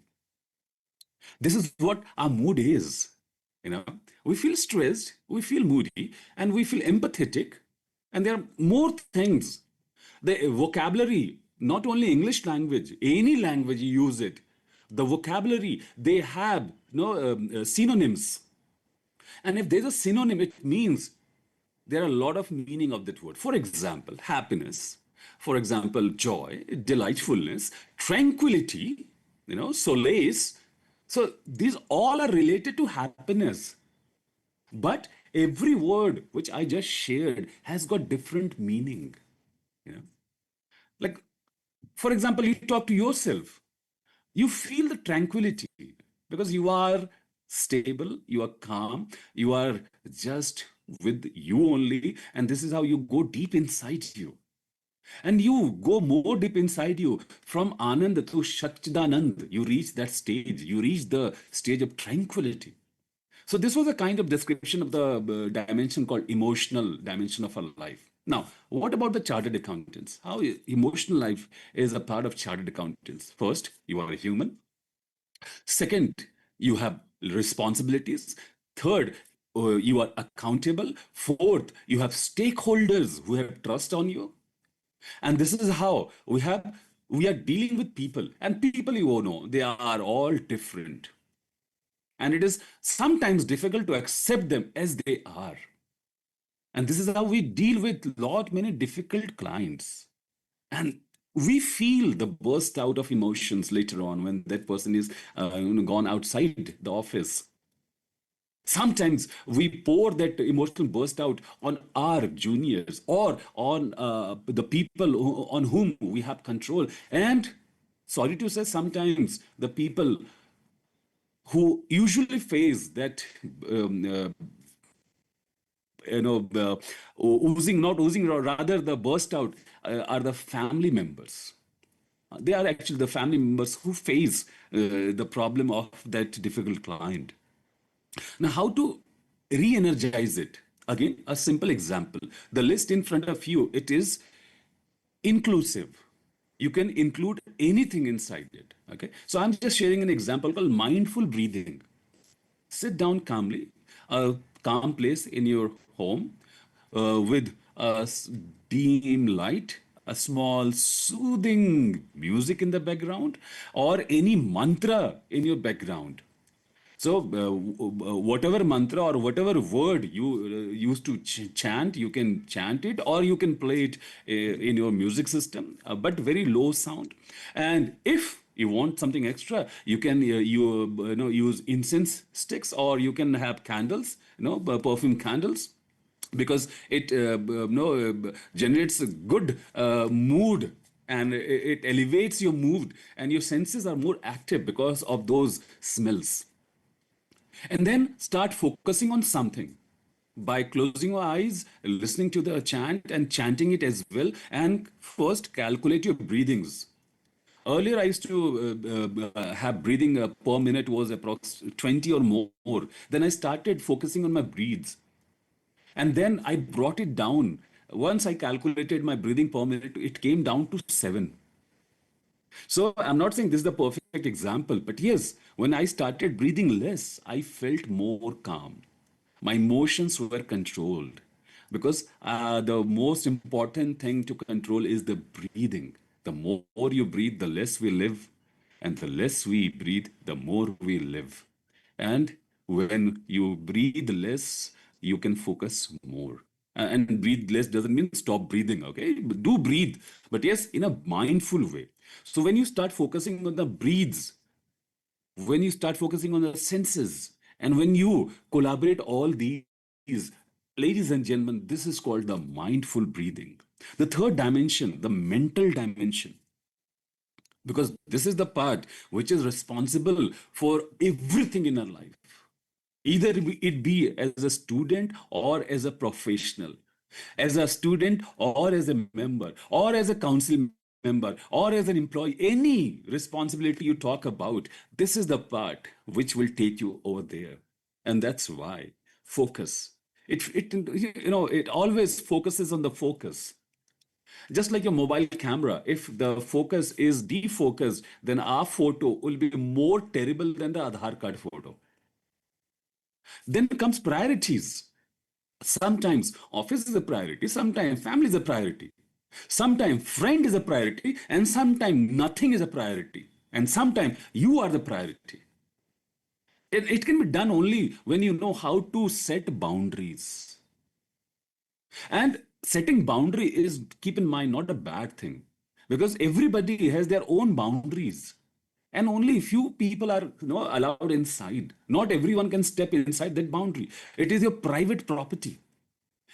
This is what our mood is. You know, we feel stressed, we feel moody, and we feel empathetic. And there are more things. The vocabulary, not only English language, any language you use it, the vocabulary, they have synonyms. And if there's a synonym, it means there are a lot of meaning of that word. For example, happiness. For example, joy, delightfulness, tranquility, solace. So these all are related to happiness. But every word which I just shared has got different meaning. You know, like for example, you talk to yourself, you feel the tranquility because you are stable, you are calm, you are just with you only, and this is how you go deep inside you. And you go more deep inside you from Anand to Shachdanand. You reach that stage, you reach the stage of tranquility. So this was a kind of description of the dimension called emotional dimension of our life. Now, what about the chartered accountants? How emotional life is a part of chartered accountants? First, you are a human. Second, you have responsibilities. Third, you are accountable. Fourth, you have stakeholders who have trust on you. And this is how we are dealing with people. And people, you all know, they are all different. And it is sometimes difficult to accept them as they are. And this is how we deal with lot many difficult clients. And we feel the burst out of emotions later on when that person is gone outside the office. Sometimes we pour that emotional burst out on our juniors or on the people on whom we have control. And sorry to say, sometimes the people who usually face that um, uh, oozing, not oozing, or rather the burst out, are the family members. They are actually the family members who face the problem of that difficult client. Now, how to re-energize it? Again, a simple example. The list in front of you, it is inclusive. You can include anything inside it. Okay. So I'm just sharing an example called mindful breathing. Sit down calmly, a calm place in your home with a dim light, a small soothing music in the background, or any mantra in your background. So, whatever mantra or whatever word you used to chant, you can chant it or you can play it in your music system, but very low sound. And if you want something extra, you can use incense sticks, or you can have candles, perfume candles, because it generates a good mood, and it elevates your mood, and your senses are more active because of those smells. And then start focusing on something by closing your eyes, listening to the chant and chanting it as well. And first, calculate your breathings. Earlier, I used to have breathing per minute was approx 20 or more. Then I started focusing on my breathes. And then I brought it down. Once I calculated my breathing per minute, it came down to 7. So I'm not saying this is the perfect example, but yes, when I started breathing less, I felt more calm. My emotions were controlled, because the most important thing to control is the breathing. The more you breathe, the less we live, and the less we breathe, the more we live. And when you breathe less, you can focus more. And breathe less doesn't mean stop breathing, okay? Do breathe, but yes, in a mindful way. So when you start focusing on the breathes, when you start focusing on the senses, and when you collaborate all these, ladies and gentlemen, this is called the mindful breathing. The third dimension, the mental dimension, because this is the part which is responsible for everything in our life. Either it be as a student or as a professional, as a student or as a member, or as a council member, or as an employee, any responsibility you talk about, this is the part which will take you over there. And that's why focus. It always focuses on the focus. Just like your mobile camera, if the focus is defocused, then our photo will be more terrible than the Aadhaar card photo. Then comes priorities. Sometimes office is a priority, sometimes family is a priority, sometimes friend is a priority, and sometimes nothing is a priority, and sometimes you are the priority. It can be done only when you know how to set boundaries. And setting boundary is, keep in mind, not a bad thing, because everybody has their own boundaries. And only few people are allowed inside. Not everyone can step inside that boundary. It is your private property.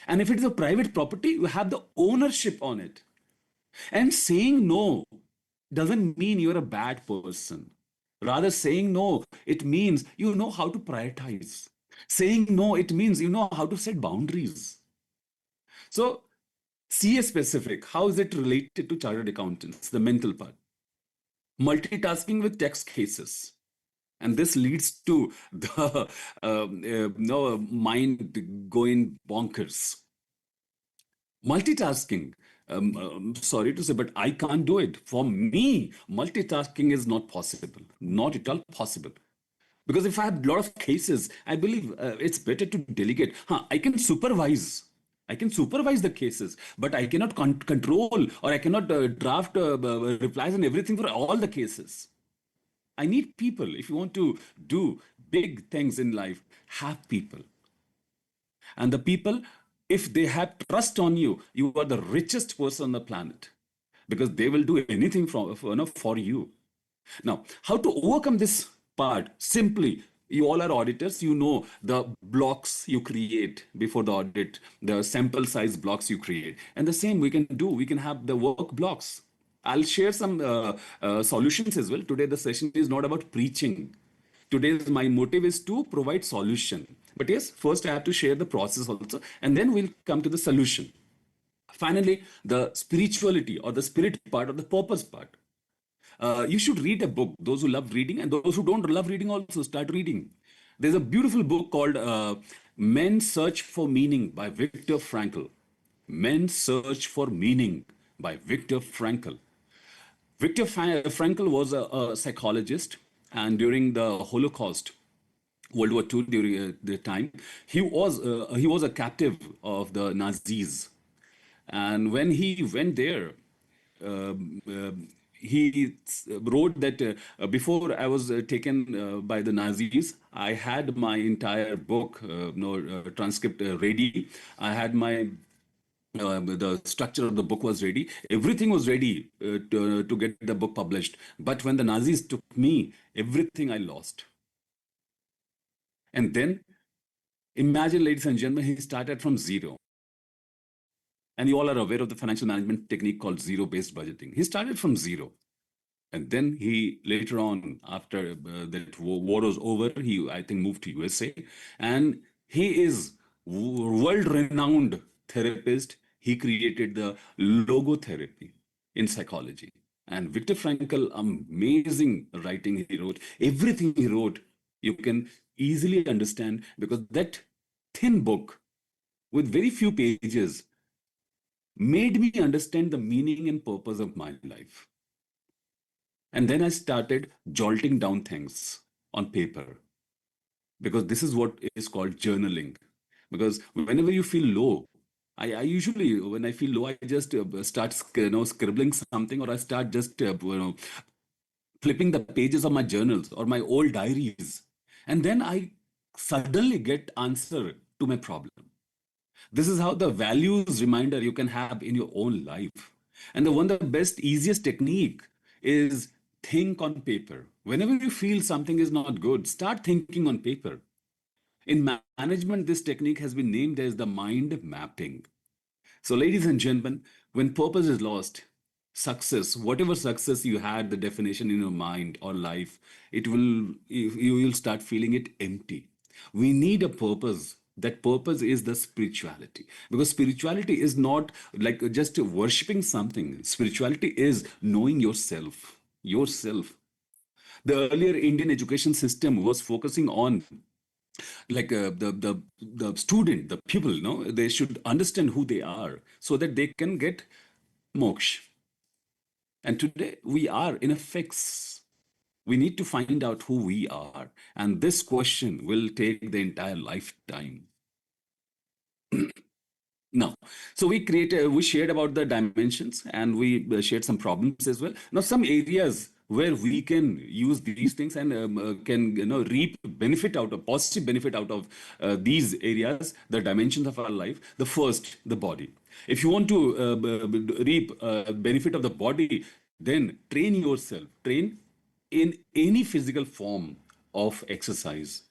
And if it is a private property, you have the ownership on it. And saying no doesn't mean you're a bad person. Rather, saying no, it means you know how to prioritize. Saying no, it means you know how to set boundaries. So, CA specific, how is it related to chartered accountants, the mental part? Multitasking with text cases. And this leads to the no, mind going bonkers. Multitasking. Sorry to say, but I can't do it. For me, multitasking is not possible. Not at all possible. Because if I have a lot of cases, I believe it's better to delegate. I can supervise. I can supervise the cases, but I cannot control, or I cannot draft replies and everything for all the cases. I need people. If you want to do big things in life, have people. And the people, if they have trust on you, you are the richest person on the planet, because they will do anything for you. Now, how to overcome this part? Simply, you all are auditors, you know the blocks you create before the audit, the sample size blocks you create. And the same we can do, we can have the work blocks. I'll share some solutions as well. Today, the session is not about preaching. Today's my motive is to provide solution. But yes, first I have to share the process also, and then we'll come to the solution. Finally, the spirituality or the spirit part or the purpose part. You should read a book. Those who love reading and those who don't love reading also start reading. There's a beautiful book called Men Search for Meaning by Viktor Frankl. Men Search for Meaning by Viktor Frankl. Viktor Frankl was a psychologist, and during the Holocaust, World War II, during the time, he was a captive of the Nazis, and when he went there, he wrote that before I was taken by the Nazis, I had my entire book, transcript ready. I had my the structure of the book was ready. Everything was ready to get the book published. But when the Nazis took me, everything I lost. And then imagine, ladies and gentlemen, he started from zero. And you all are aware of the financial management technique called zero-based budgeting. He started from zero. And then he later on, after that war was over, he, I think, moved to USA. And he is world-renowned therapist. He created the logotherapy in psychology. And Viktor Frankl, amazing writing he wrote. Everything he wrote, you can easily understand, because that thin book with very few pages made me understand the meaning and purpose of my life. And then I started jolting down things on paper, because this is what is called journaling. Because whenever you feel low, I usually, when I feel low, I just start scribbling something, or I start just flipping the pages of my journals or my old diaries. And then I suddenly get answer to my problem. This is how the values reminder you can have in your own life. And the best, easiest technique is think on paper. Whenever you feel something is not good, start thinking on paper. In management, this technique has been named as the mind mapping. So, ladies and gentlemen, when purpose is lost, success, whatever success you had, the definition in your mind or life, you will start feeling it empty. We need a purpose. That purpose is the spirituality, because spirituality is not like just worshiping something. Spirituality is knowing yourself. Yourself. The earlier Indian education system was focusing on like the student, the people, they should understand who they are so that they can get moksha. And today we are in a fix. We need to find out who we are, and this question will take the entire lifetime. Now, so we shared about the dimensions, and we shared some problems as well. Now, some areas where we can use these things and can reap benefit out of positive benefit out of these areas, the dimensions of our life. The first, the body. If you want to reap benefit of the body, then train yourself. Train in any physical form of exercise,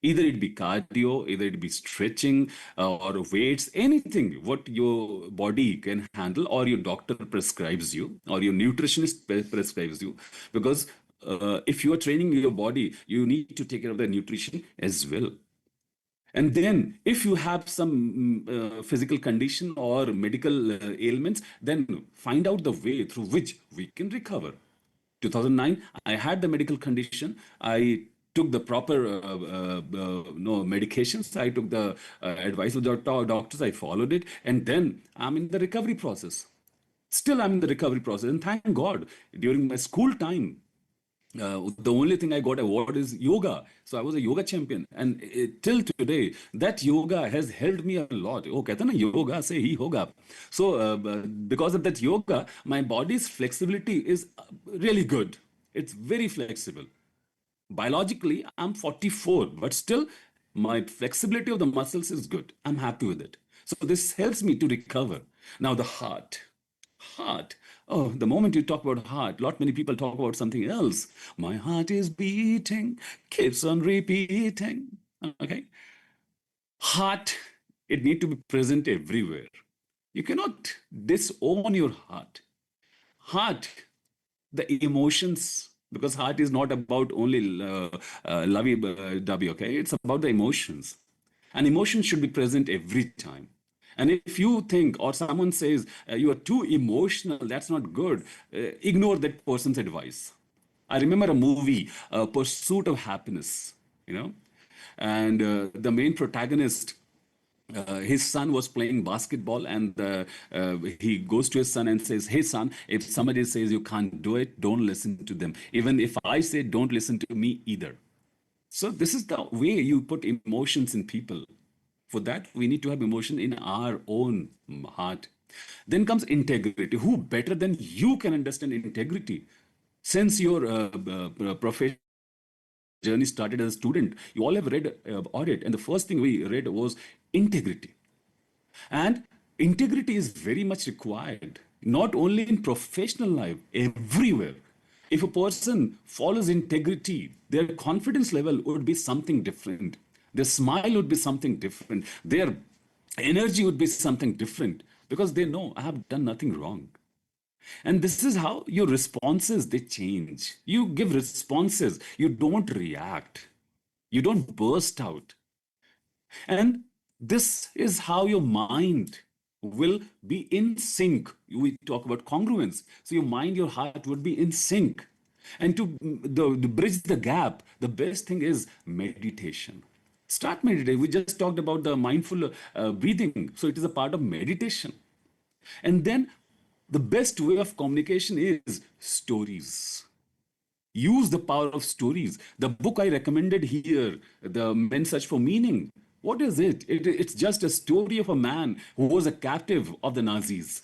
either it be cardio, either it be stretching or weights, anything what your body can handle, or your doctor prescribes you, or your nutritionist prescribes you. Because if you are training your body, you need to take care of the nutrition as well. And then, if you have some physical condition or medical ailments, then find out the way through which we can recover. 2009, I had the medical condition. I took the proper no medications. I took the advice of the doctors. I followed it, and then I'm in the recovery process. Still, I'm in the recovery process, and thank God, during my school time, the only thing I got award is yoga. So I was a yoga champion, and till today, that yoga has helped me a lot. Oh, कहते हैं ना yoga से ही होगा. So because of that yoga, my body's flexibility is really good. It's very flexible. Biologically, I'm 44, but still, my flexibility of the muscles is good. I'm happy with it. So this helps me to recover. Now the heart. Heart. Oh, the moment you talk about heart, lot many people talk about something else. My heart is beating, keeps on repeating. Okay. Heart, it need to be present everywhere. You cannot disown your heart. Heart, the emotions, because heart is not about only lovey-dovey, okay? It's about the emotions. And emotions should be present every time. And if you think or someone says you are too emotional, that's not good, ignore that person's advice. I remember a movie, Pursuit of Happiness, you know, and the main protagonist, his son was playing basketball, and he goes to his son and says, "Hey son, if somebody says you can't do it, don't listen to them. Even if I say don't listen to me either." So this is the way you put emotions in people. For that, we need to have emotion in our own heart. Then comes integrity. Who better than you can understand integrity? Since your professional journey started as a student, you all have read audit, and the first thing we read was integrity. And integrity is very much required, not only in professional life, everywhere. If a person follows integrity, their confidence level would be something different. Their smile would be something different. Their energy would be something different, because they know I have done nothing wrong. And this is how your responses they change. You give responses, you don't react, you don't burst out. And this is how your mind will be in sync. We talk about congruence. So your mind, your heart would be in sync. And to bridge the gap, the best thing is meditation. Start meditating. We just talked about the mindful breathing. So it is a part of meditation. And then the best way of communication is stories. Use the power of stories. The book I recommended here, The Men Search for Meaning, what is it? It's just a story of a man who was a captive of the Nazis,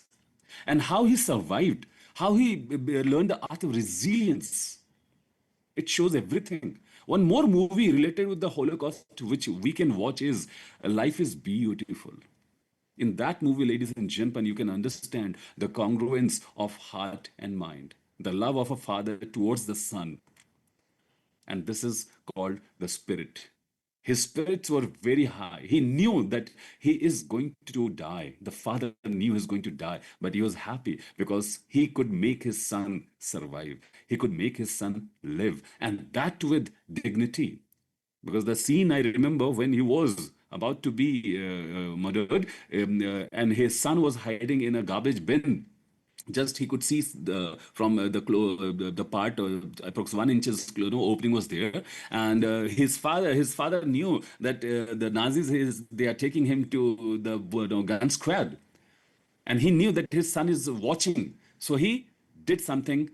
and how he survived, how he learned the art of resilience. It shows everything. One more movie related with the Holocaust, which we can watch, is Life is Beautiful. In that movie, ladies and gentlemen, you can understand the congruence of heart and mind, the love of a father towards the son. And this is called the spirit. His spirits were very high. He knew that he is going to die. The father knew he was going to die, but he was happy because he could make his son survive. He could make his son live, and that with dignity. Because the scene I remember when he was about to be murdered, and his son was hiding in a garbage bin. Just he could see from the part approx 1 inches opening was there, and his father knew that the Nazis they are taking him to the gun squad, and he knew that his son is watching. So he did something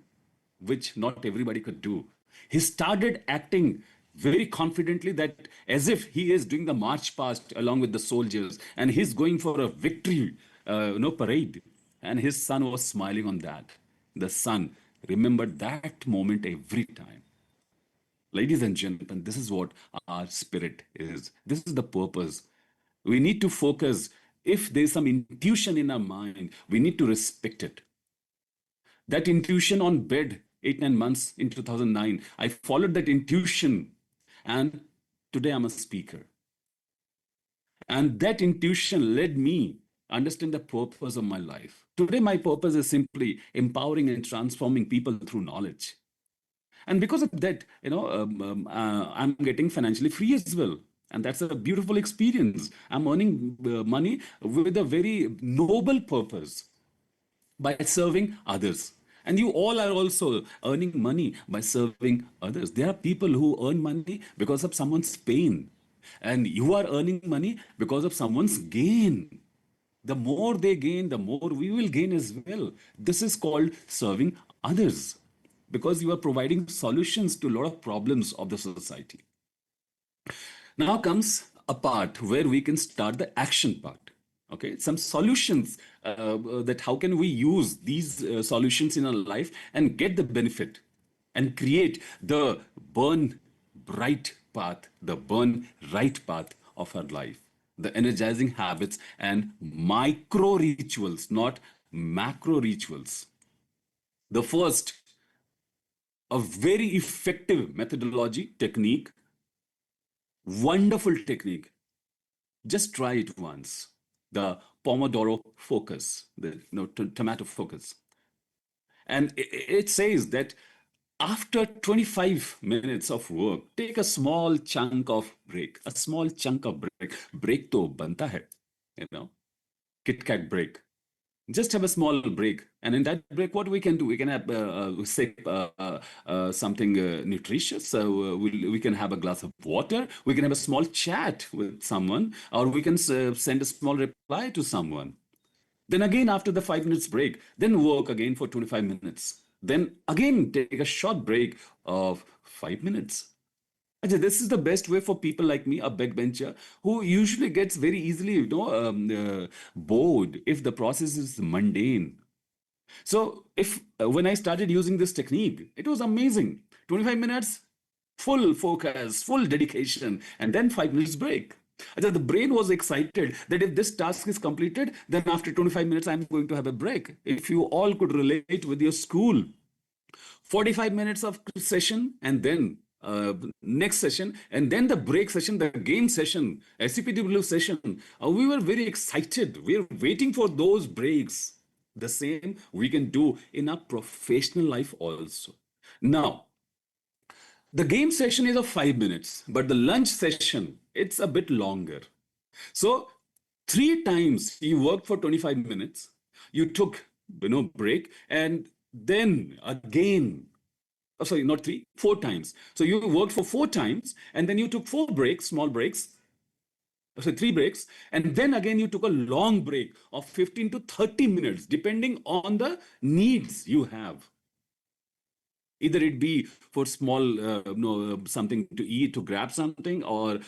which not everybody could do. He started acting very confidently, that as if he is doing the march past along with the soldiers and he's going for a victory parade. And his son was smiling on that. The son remembered that moment every time. Ladies and gentlemen, this is what our spirit is. This is the purpose. We need to focus. If there's some intuition in our mind, we need to respect it. That intuition on bed 8 9 months in 2009, I followed that intuition, and today I'm a speaker. And that intuition led me understand the purpose of my life. Today my purpose is simply empowering and transforming people through knowledge. And because of that, I'm getting financially free as well. And that's a beautiful experience. I'm earning money with a very noble purpose, by serving others. And you all are also earning money by serving others. There are people who earn money because of someone's pain, and you are earning money because of someone's gain. The more they gain, the more we will gain as well. This is called serving others, because you are providing solutions to a lot of problems of the society. Now comes a part where we can start the action part. Okay, some solutions, that how can we use these solutions in our life and get the benefit and create the burn bright path, the burn right path of our life. The energizing habits and micro rituals, not macro rituals. The first, a very effective methodology, technique, wonderful technique. Just try it once. The Pomodoro focus, the tomato focus. And it says that after 25 minutes of work, take a small chunk of break, a small chunk of break. Break to banta hai, you know, Kit Kat break. Just have a small break, and in that break, what we can do, we can have sip something nutritious. So we can have a glass of water, we can have a small chat with someone, or we can send a small reply to someone. Then again, after the 5 minutes break, then work again for 25 minutes. Then again take a short break of 5 minutes. Ajay, this is the best way for people like me, a backbencher, who usually gets very easily, bored if the process is mundane. So if when I started using this technique, it was amazing. 25 minutes, full focus, full dedication, and then 5 minutes break. Ajay, the brain was excited that if this task is completed, then after 25 minutes, I'm going to have a break. If you all could relate with your school, 45 minutes of session, and then next session, and then the break session, the game session, SCPW session. We were very excited. We were waiting for those breaks. The same we can do in our professional life also. Now, the game session is of 5 minutes, but the lunch session, it's a bit longer. So 3 times you worked for 25 minutes, you took break, and then again, oh, sorry, not three, 4 times. So you worked for 4 times, and then you took 4 breaks, small breaks, so 3 breaks, and then again you took a long break of 15 to 30 minutes, depending on the needs you have. Either it be for small, something to eat, to grab something, or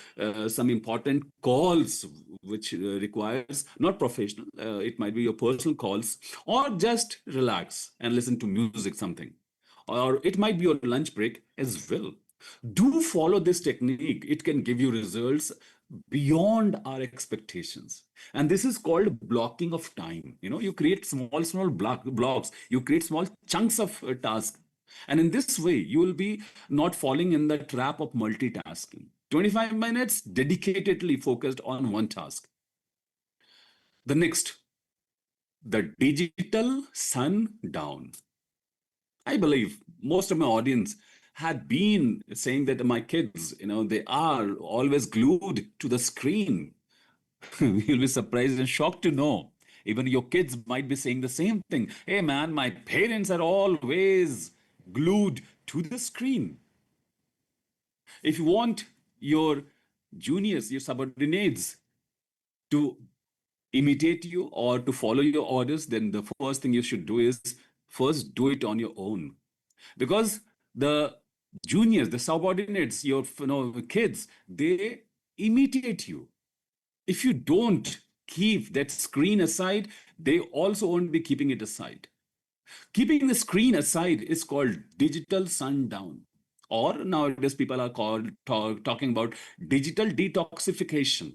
some important calls which requires not professional. It might be your personal calls, or just relax and listen to music, something, or it might be your lunch break as well. Do follow this technique. It can give you results beyond our expectations. And this is called blocking of time. You create small blocks, you create small chunks of task. And in this way, you will be not falling in the trap of multitasking. 25 minutes dedicatedly focused on one task. The next, the digital sundown. I believe most of my audience had been saying that my kids, they are always glued to the screen. You'll be surprised and shocked to know. Even your kids might be saying the same thing. Hey man, my parents are always glued to the screen. If you want your juniors, your subordinates to imitate you or to follow your orders, then the first thing you should do is first do it on your own. Because the juniors, the subordinates, your kids, they imitate you. If you don't keep that screen aside, they also won't be keeping it aside. Keeping the screen aside is called digital sundown. Or nowadays, people are talking about digital detoxification.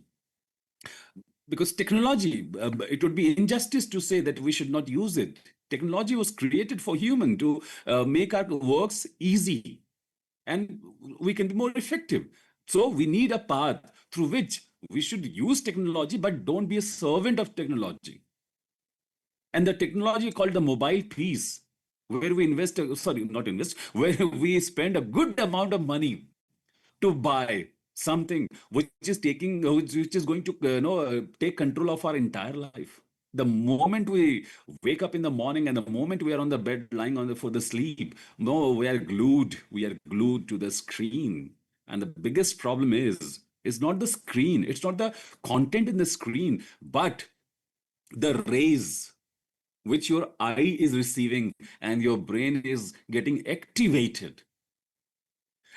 Because technology, it would be injustice to say that we should not use it. Technology was created for human to make our works easy and we can be more effective. So we need a path through which we should use technology, but don't be a servant of technology. And the technology called the mobile piece, where we invest, sorry, not invest, where we spend a good amount of money to buy something which is going to take control of our entire life. The moment we wake up in the morning and the moment we are on the bed lying on for the sleep, no, we are glued to the screen. And the biggest problem is not the screen, it's not the content in the screen, but the rays which your eye is receiving and your brain is getting activated.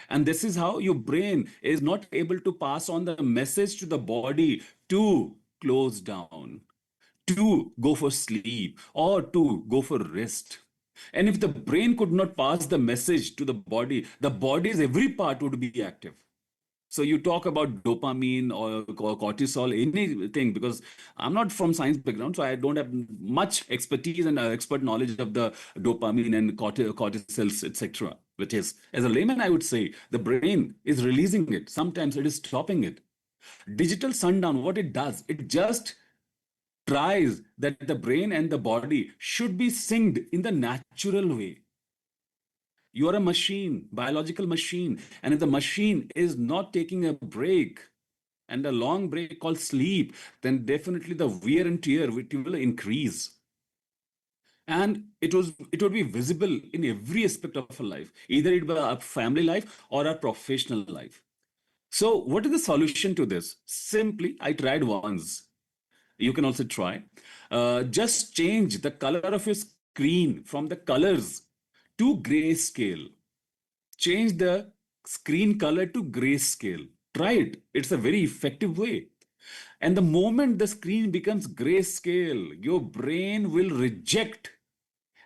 And this is how your brain is not able to pass on the message to the body to close down, to go for sleep, or to go for rest. And if the brain could not pass the message to the body's every part would be active. So you talk about dopamine or cortisol, anything, because I'm not from science background, so I don't have much expertise and expert knowledge of the dopamine and cortisols, etc. Which is, as a layman, I would say the brain is releasing it. Sometimes it is stopping it. Digital sundown, what it does, it just tries that the brain and the body should be synced in the natural way. You are a machine, biological machine. And if the machine is not taking a break and a long break called sleep, then definitely the wear and tear will increase. And it would be visible in every aspect of our life, either it be our family life or our professional life. So, what is the solution to this? Simply, I tried once. You can also try. Just change the color of your screen from the colors to grayscale. Change the screen color to grayscale. Try it. It's a very effective way. And the moment the screen becomes grayscale, your brain will reject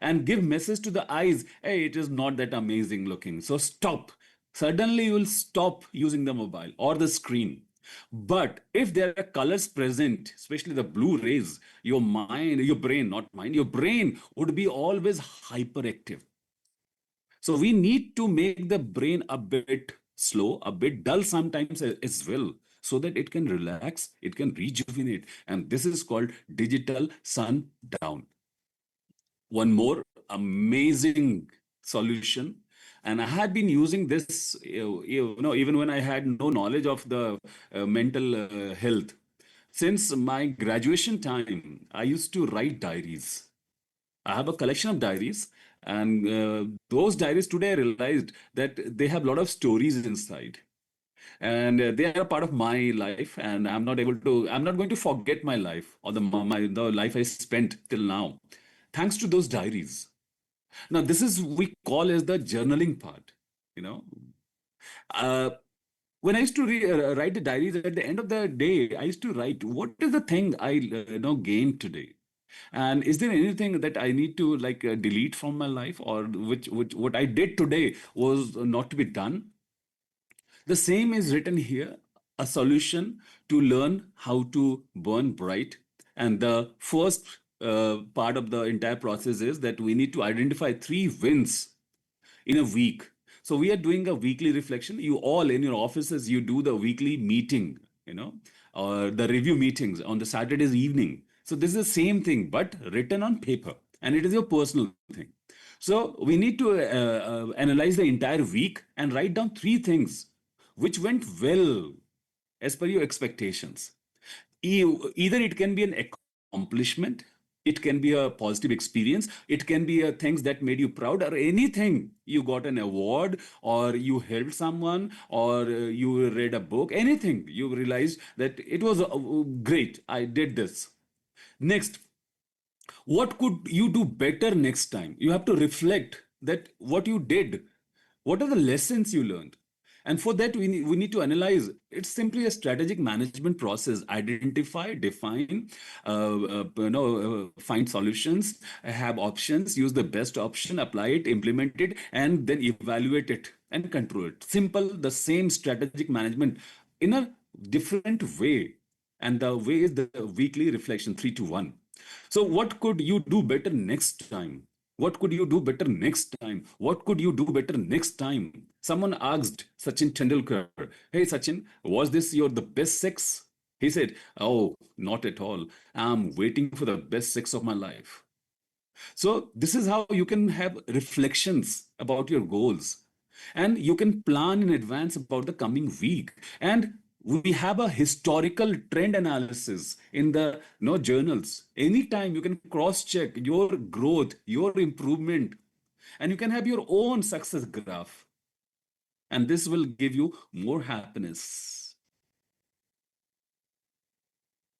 and give message to the eyes, hey, it is not that amazing looking. So stop. Suddenly you will stop using the mobile or the screen. But if there are colors present, especially the blue rays, your mind, your brain, not mind, your brain would be always hyperactive. So we need to make the brain a bit slow, a bit dull sometimes as well, so that it can relax, it can rejuvenate. And this is called digital sundown. One more amazing solution. And I had been using this, even when I had no knowledge of the mental health. Since my graduation time, I used to write diaries. I have a collection of diaries, and those diaries today I realized that they have a lot of stories inside, and they are a part of my life. And I'm not going to forget my life or the life I spent till now, thanks to those diaries. Now, this is we call as the journaling part. You know, uh, when I used to write the diaries at the end of the day, I used to write what is the thing I gained today. And is there anything that I need to delete from my life, or which what I did today was not to be done? The same is written here. a solution to learn how to burn bright. And the first part of the entire process is that we need to identify 3 wins in a week. So we are doing a weekly reflection. You all in your offices, you do the weekly meeting, or the review meetings on the Saturdays evening. So this is the same thing, but written on paper, and it is your personal thing. So we need to analyze the entire week and write down 3 things which went well as per your expectations. Either it can be an accomplishment, it can be a positive experience, it can be things that made you proud, or anything. You got an award, or you helped someone, or you read a book, anything. You realized that it was great, I did this. Next, what could you do better next time? You have to reflect that what you did, what are the lessons you learned. And for that, we need to analyze. It's simply a strategic management process. Identify, define, find solutions, have options, use the best option, apply it, implement it, and then evaluate it and control it. Simple, the same strategic management in a different way. And the way is the weekly reflection, 3 to 1. So, what could you do better next time? What could you do better next time? What could you do better next time? Someone asked Sachin Tendulkar, "Hey Sachin, was this your the best sex?" He said, "Oh, not at all. I'm waiting for the best sex of my life." So this is how you can have reflections about your goals, and you can plan in advance about the coming week. And we have a historical trend analysis in the journals. Anytime you can cross check your growth, your improvement, and you can have your own success graph. And this will give you more happiness.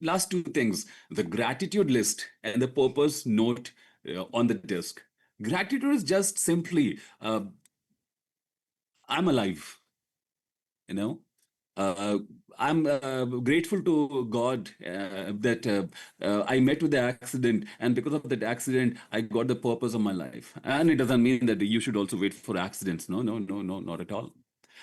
Last 2 things, the gratitude list and the purpose note on the desk. Gratitude is just simply, I'm alive, you know. Uh, I'm grateful to God that I met with the accident, and because of that accident, I got the purpose of my life. And it doesn't mean that you should also wait for accidents. No, no, no, no, not at all.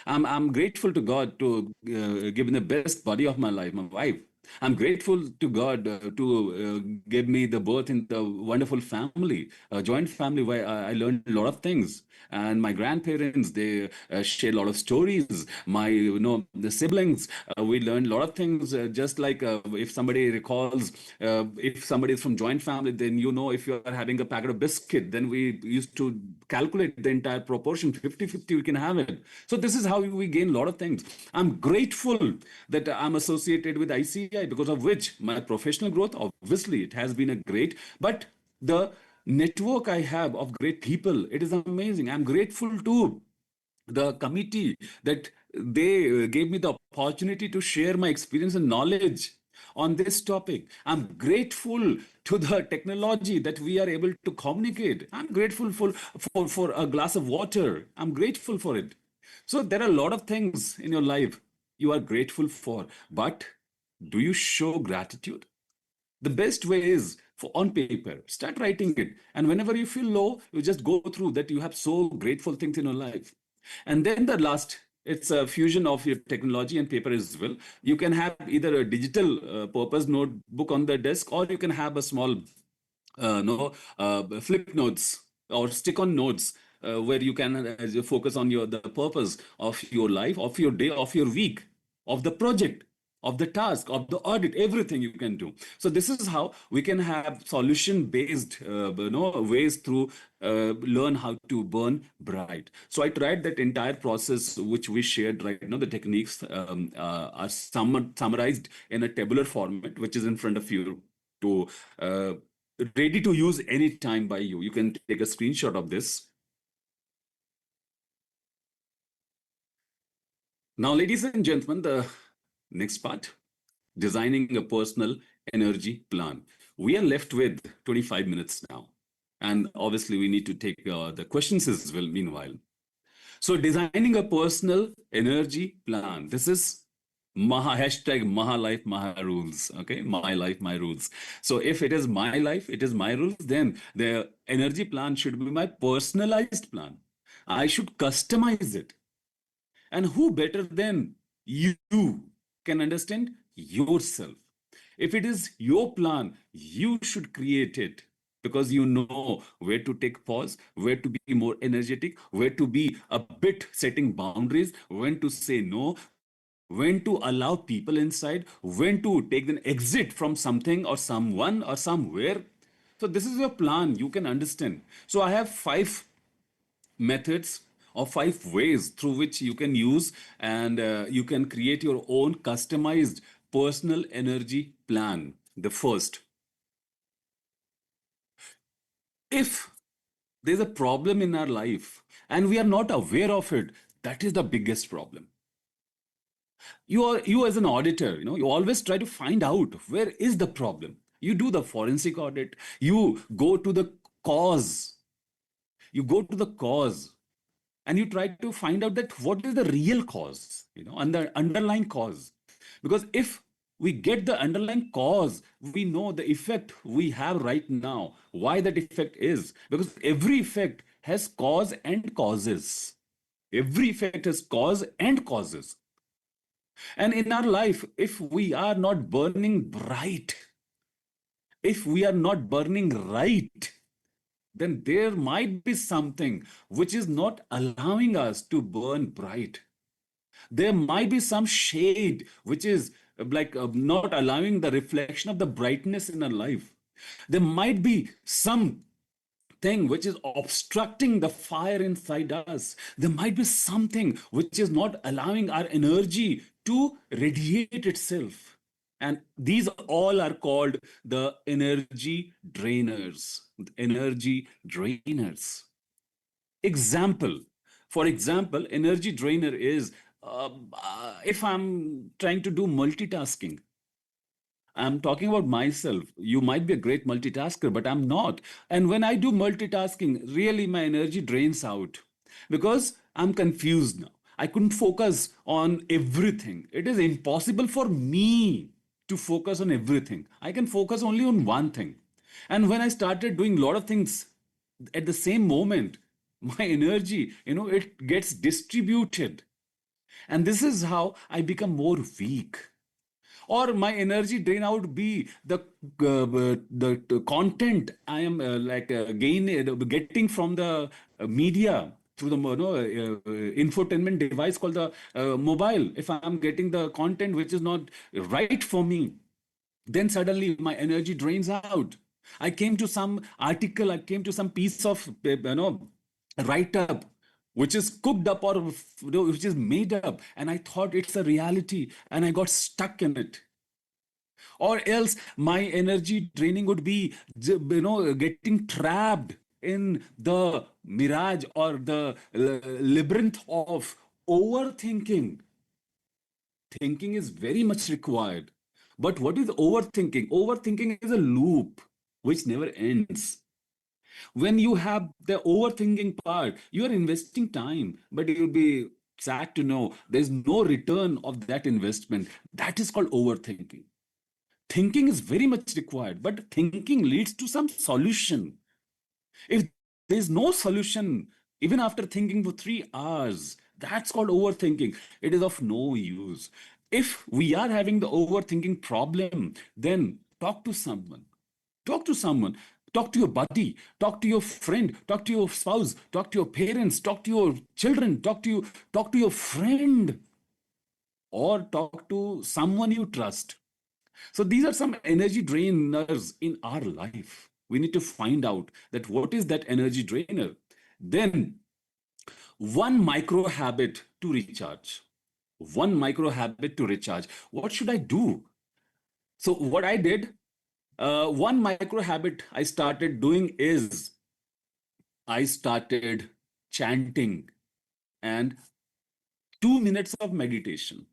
I'm grateful to God to give me the best buddy of my life, my wife. I'm grateful to God to give me the birth in the wonderful family, a joint family where I learned a lot of things. And my grandparents, they shared a lot of stories. My, the siblings, we learned a lot of things. Just like if somebody recalls, if somebody is from joint family, then if you are having a packet of biscuit, then we used to calculate the entire proportion, 50-50, we can have it. So this is how we gain a lot of things. I'm grateful that I'm associated with ICI, because of which my professional growth, obviously, it has been a great, but the network I have of great people, it is amazing. I'm grateful to the committee that they gave me the opportunity to share my experience and knowledge on this topic. I'm grateful to the technology that we are able to communicate. I'm grateful for a glass of water. I'm grateful for it. So there are a lot of things in your life you are grateful for, but do you show gratitude? The best way is for on paper, start writing it. And whenever you feel low, you just go through that you have so grateful things in your life. And then the last, it's a fusion of your technology and paper as well. You can have either a digital purpose notebook on the desk, or you can have a small no flip notes or stick on notes, where you can focus on the purpose of your life, of your day, of your week, of the project, of the task, of the audit, everything you can do. So this is how we can have solution based ways through learn how to burn bright. So I tried that entire process which we shared right now. The techniques are summarized in a tabular format, which is in front of you, to ready to use anytime by you. You can take a screenshot of this. Now, ladies and gentlemen, the next part, designing a personal energy plan. We are left with 25 minutes now. And obviously, we need to take the questions as well, meanwhile. So, designing a personal energy plan. This is hashtag Maha Life, Maha Rules. Okay, my life, my rules. So, if it is my life, it is my rules, then the energy plan should be my personalized plan. I should customize it. And who better than you can understand yourself. If it is your plan, you should create it because you know where to take pause, where to be more energetic, where to be a bit setting boundaries, when to say no, when to allow people inside, when to take an exit from something or someone or somewhere. So this is your plan. You can understand. So I have five methods or five ways through which you can use and you can create your own customized personal energy plan. The first, if there's a problem in our life and we are not aware of it, that is the biggest problem. You as an auditor, you always try to find out where is the problem. You do the forensic audit, you go to the cause, you go to the cause and you try to find out that what is the real cause, and the underlying cause. Because if we get the underlying cause, we know the effect we have right now, why that effect is. Because every effect has cause and causes. Every effect has cause and causes. And in our life, if we are not burning bright, if we are not burning right, then there might be something which is not allowing us to burn bright. There might be some shade which is not allowing the reflection of the brightness in our life. There might be some thing which is obstructing the fire inside us. There might be something which is not allowing our energy to radiate itself. And these all are called the energy drainers. Energy drainers. Example. For example, energy drainer is if I'm trying to do multitasking. I'm talking about myself. You might be a great multitasker, but I'm not. And when I do multitasking, really my energy drains out because I'm confused now. I couldn't focus on everything. It is impossible for me to focus on everything. I can focus only on one thing. And when I started doing a lot of things at the same moment, my energy, it gets distributed. And this is how I become more weak, or my energy drain out be the content I am getting from the media through the infotainment device called the mobile. If I am getting the content which is not right for me, then suddenly my energy drains out. I came to some article, I came to some piece of write up which is cooked up, or which is made up, and I thought it's a reality and I got stuck in it. Or else my energy draining would be getting trapped in the mirage or the labyrinth of overthinking. Thinking is very much required, but what is overthinking? Overthinking is a loop which never ends. When you have the overthinking part, you are investing time, but you'll be sad to know there's no return of that investment. That is called overthinking. Thinking is very much required, but thinking leads to some solution. If there is no solution, even after thinking for 3 hours, that's called overthinking. It is of no use. If we are having the overthinking problem, then talk to someone. Talk to someone. Talk to your buddy. Talk to your friend. Talk to your spouse. Talk to your parents. Talk to your children. Talk to your friend, or talk to someone you trust. So these are some energy drainers in our life. We need to find out that what is that energy drainer. Then one micro habit to recharge. One micro habit to recharge. What should I do? So what I did, one micro habit I started doing is I started chanting and 2 minutes of meditation.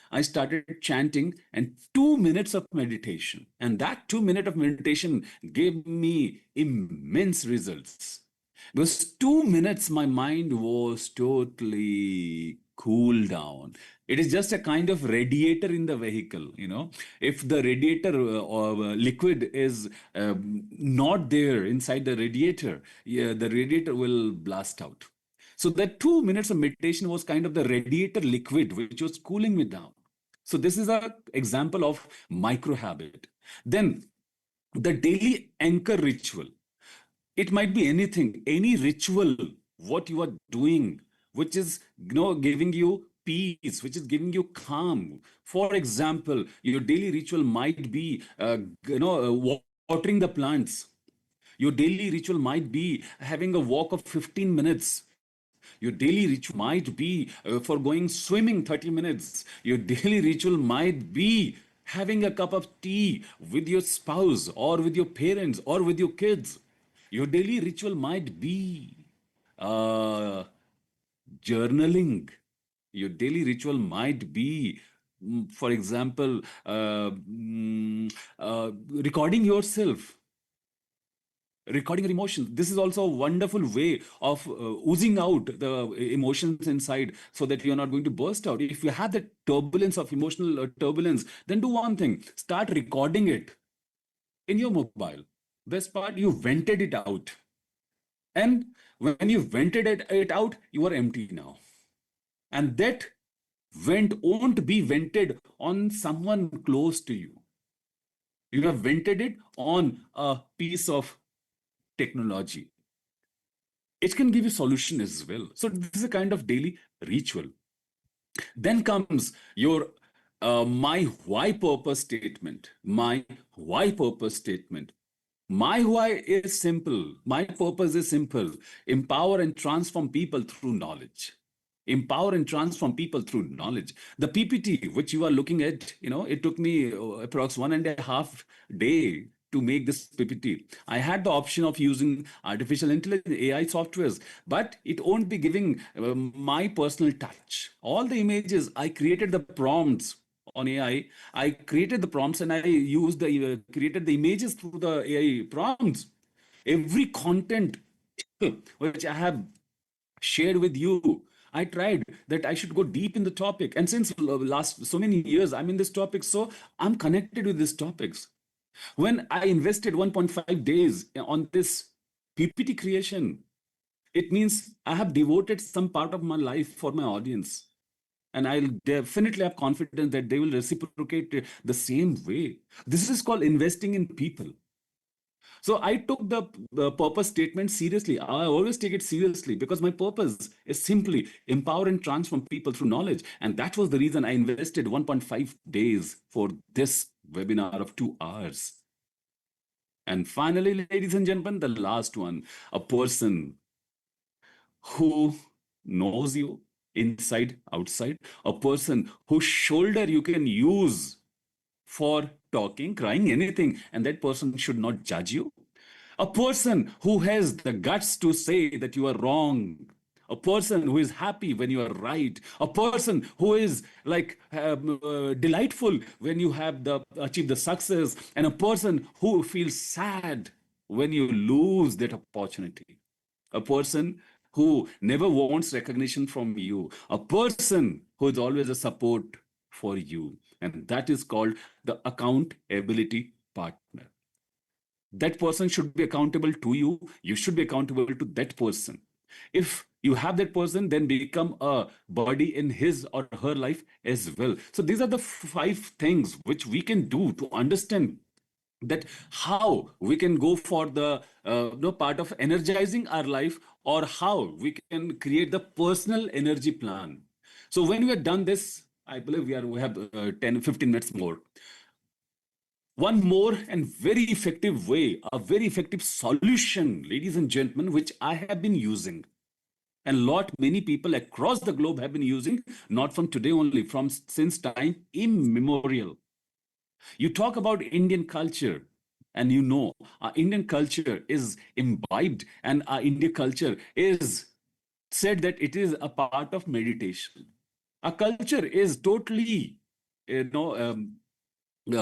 I started chanting and 2 minutes of meditation. And that 2 minutes of meditation gave me immense results. Because 2 minutes, my mind was totally cooled down. It is just a kind of radiator in the vehicle. If the radiator or liquid is not there inside the radiator, yeah, the radiator will blast out. So that 2 minutes of meditation was kind of the radiator liquid which was cooling me down. So this is a example of micro habit. Then the daily anchor ritual. It might be anything, any ritual, what you are doing, which is giving you peace, which is giving you calm. For example, your daily ritual might be watering the plants. Your daily ritual might be having a walk of 15 minutes. Your daily ritual might be for going swimming 30 minutes. Your daily ritual might be having a cup of tea with your spouse or with your parents or with your kids. Your daily ritual might be uh, journaling. Your daily ritual might be, for example, recording yourself, recording your emotions. This is also a wonderful way of oozing out the emotions inside so that you're not going to burst out. If you have that turbulence of emotional turbulence, then do one thing: start recording it in your mobile. Best part, you vented it out. And when you vented it out, you are empty now. And that vent won't be vented on someone close to you. You have vented it on a piece of technology. It can give you solution as well. So this is a kind of daily ritual. Then comes your my why purpose statement. My why purpose statement. My why is simple. My purpose is simple. Empower and transform people through knowledge. Empower and transform people through knowledge. The PPT, which you are looking at, it took me approx 1.5 day to make this PPT. I had the option of using artificial intelligence, AI softwares, but it won't be giving my personal touch. All the images, I created the prompts on AI. I created the prompts and I used created the images through the AI prompts. Every content which I have shared with you, I tried that I should go deep in the topic. And since last so many years, I'm in this topic, so I'm connected with these topics. When I invested 1.5 days on this PPT creation, it means I have devoted some part of my life for my audience. And I'll definitely have confidence that they will reciprocate the same way. This is called investing in people. So I took the purpose statement seriously. I always take it seriously because my purpose is simply empower and transform people through knowledge. And that was the reason I invested 1.5 days for this webinar of 2 hours. And finally, ladies and gentlemen, the last one, a person who knows you inside, outside, a person whose shoulder you can use for talking, crying, anything, and that person should not judge you. A person who has the guts to say that you are wrong. A person who is happy when you are right. A person who is like delightful when you have achieve the success, and a person who feels sad when you lose that opportunity. A person who never wants recognition from you. A person who is always a support for you, and that is called the accountability partner. That person should be accountable to you. You should be accountable to that person. If you have that person, then become a body in his or her life as well. So these are the 5 things which we can do to understand that how we can go for the part of energizing our life, or how we can create the personal energy plan. So when we are done this, I believe we have 10 15 minutes more. One more and very effective way, a very effective solution, ladies and gentlemen, which I have been using, and lot many people across the globe have been using, not from today only, from since time immemorial. You talk about Indian culture, and our Indian culture is imbibed, and our Indian culture is said that it is a part of meditation. Our culture is totally, you know, um,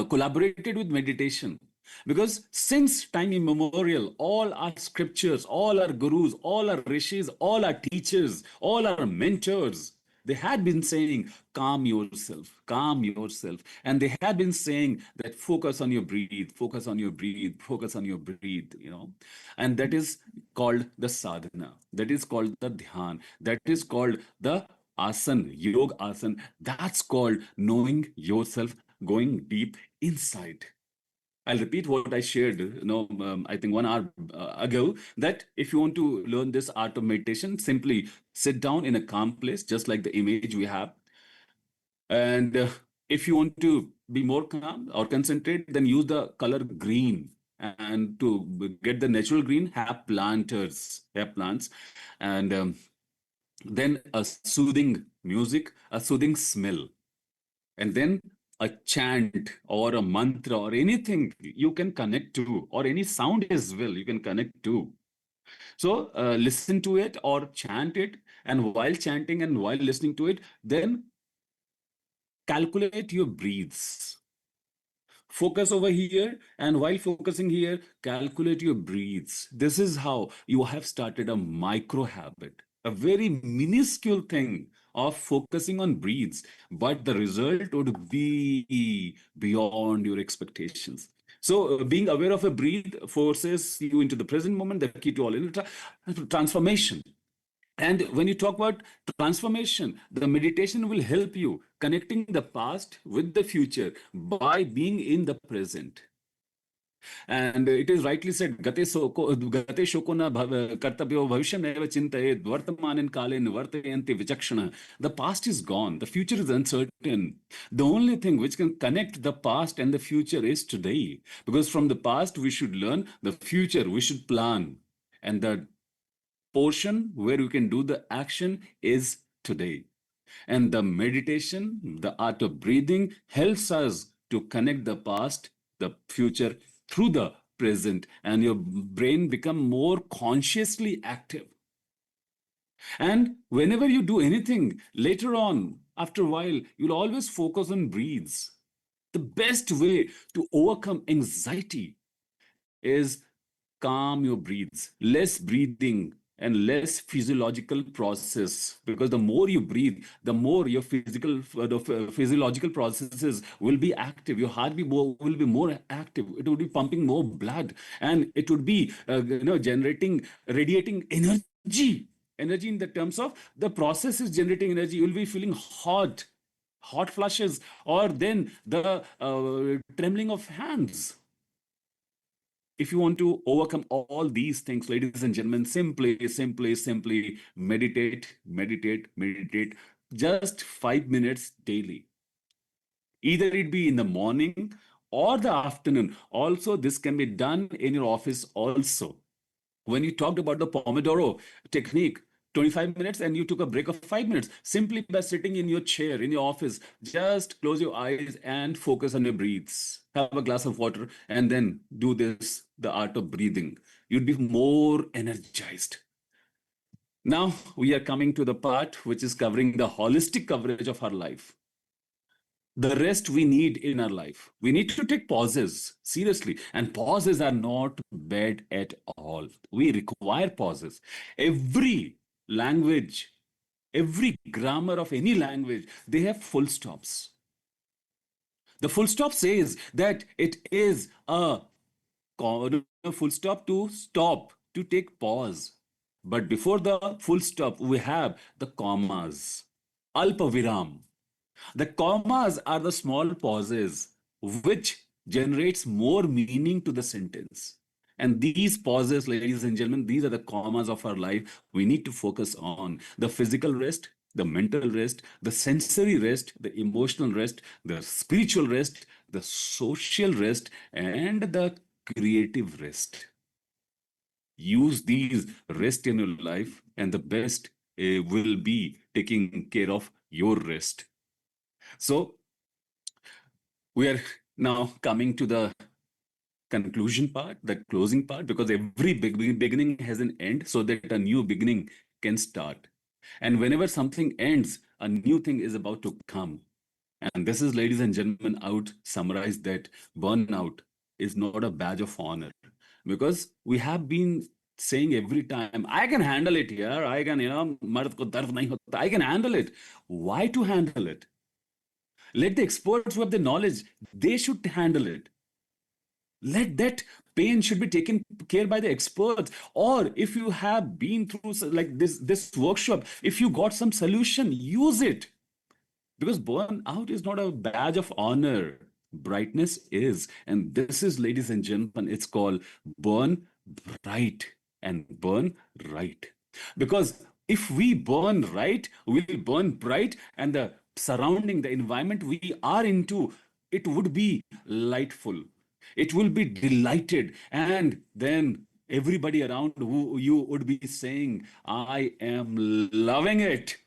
collaborated with meditation, because since time immemorial, all our scriptures, all our gurus, all our rishis, all our teachers, all our mentors, they had been saying calm yourself, and they had been saying that focus on your breathe, focus on your breathe, focus on your breathe, and that is called the sadhana, that is called the dhyan, that is called the asan, yoga asan, that's called knowing yourself, going deep inside. I'll repeat what I shared, I think 1 hour ago, that if you want to learn this art of meditation, simply sit down in a calm place, just like the image we have. And if you want to be more calm or concentrate, then use the color green. And to get the natural green, have plants, and then a soothing music, a soothing smell, and then a chant or a mantra or anything you can connect to, or any sound as well you can connect to. So listen to it or chant it, and while chanting and while listening to it, then calculate your breaths. Focus over here, and while focusing here, calculate your breaths. This is how you have started a micro habit, a very minuscule thing of focusing on breaths, but the result would be beyond your expectations. So, being aware of a breathe forces you into the present moment, the key to all transformation. And when you talk about transformation, the meditation will help you connecting the past with the future by being in the present. And it is rightly said, gate shoko na kartabhyo bhavishya neva chintayet vartamanin kalen vartayanti vichakshana. The past is gone. The future is uncertain. The only thing which can connect the past and the future is today. Because from the past, we should learn. The future, we should plan. And the portion where you can do the action is today. And the meditation, the art of breathing, helps us to connect the past, the future through the present, and your brain become more consciously active. And whenever you do anything later on, after a while, you'll always focus on breathes. The best way to overcome anxiety is calm your breathes, less breathing and less physiological process. Because the more you breathe, the more your physiological processes will be active. Your heart will be more active. It will be pumping more blood, and it would be radiating energy in the terms of the process is generating energy. You'll be feeling hot flushes, or then the trembling of hands. If you want to overcome all these things, ladies and gentlemen, simply meditate. Just 5 minutes daily. Either it be in the morning or the afternoon. Also, this can be done in your office also. When you talked about the Pomodoro technique, 25 minutes and you took a break of 5 minutes, simply by sitting in your chair in your office, just close your eyes and focus on your breaths. Have a glass of water and then do this, the art of breathing. You'd be more energized. Now we are coming to the part which is covering the holistic coverage of our life. The rest we need in our life. We need to take pauses, seriously. And pauses are not bad at all. We require pauses. Every language, every grammar of any language, they have full stops. The full stop says that it is a full stop, to take pause. But before the full stop, we have the commas, alpa viram. The commas are the small pauses which generates more meaning to the sentence. And these pauses, ladies and gentlemen, these are the commas of our life we need to focus on. The physical rest, the mental rest, the sensory rest, the emotional rest, the spiritual rest, the social rest, and the creative rest. Use these rest in your life, and the best will be taking care of your rest. So we are now coming to the conclusion part, the closing part, because every beginning has an end so that a new beginning can start. And whenever something ends, a new thing is about to come. And this is, ladies and gentlemen, I would summarize that burnout is not a badge of honor, because we have been saying every time, I can handle it here. I can, mard ko dard nahi hota. I can handle it. Why to handle it? Let the experts who have the knowledge, they should handle it. let that pain should be taken care by the experts. Or if you have been through like this workshop, if you got some solution, use it. Because burnout is not a badge of honor. Brightness is. And this is, ladies and gentlemen, it's called burn bright and burn right. Because if we burn right, we'll burn bright, and the surrounding, the environment we are into, it would be lightful. It will be delighted. And then everybody around who you would be saying, I am loving it.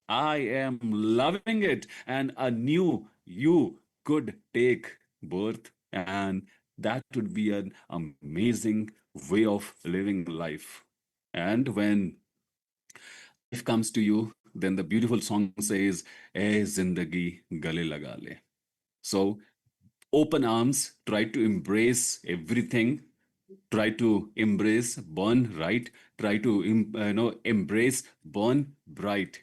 I am loving it. And a new you could take birth. And that would be an amazing way of living life. And when life comes to you, then the beautiful song says, "Eh zindagi gale laga le." So open arms, try to embrace everything, try to embrace burn right, try to embrace burn bright.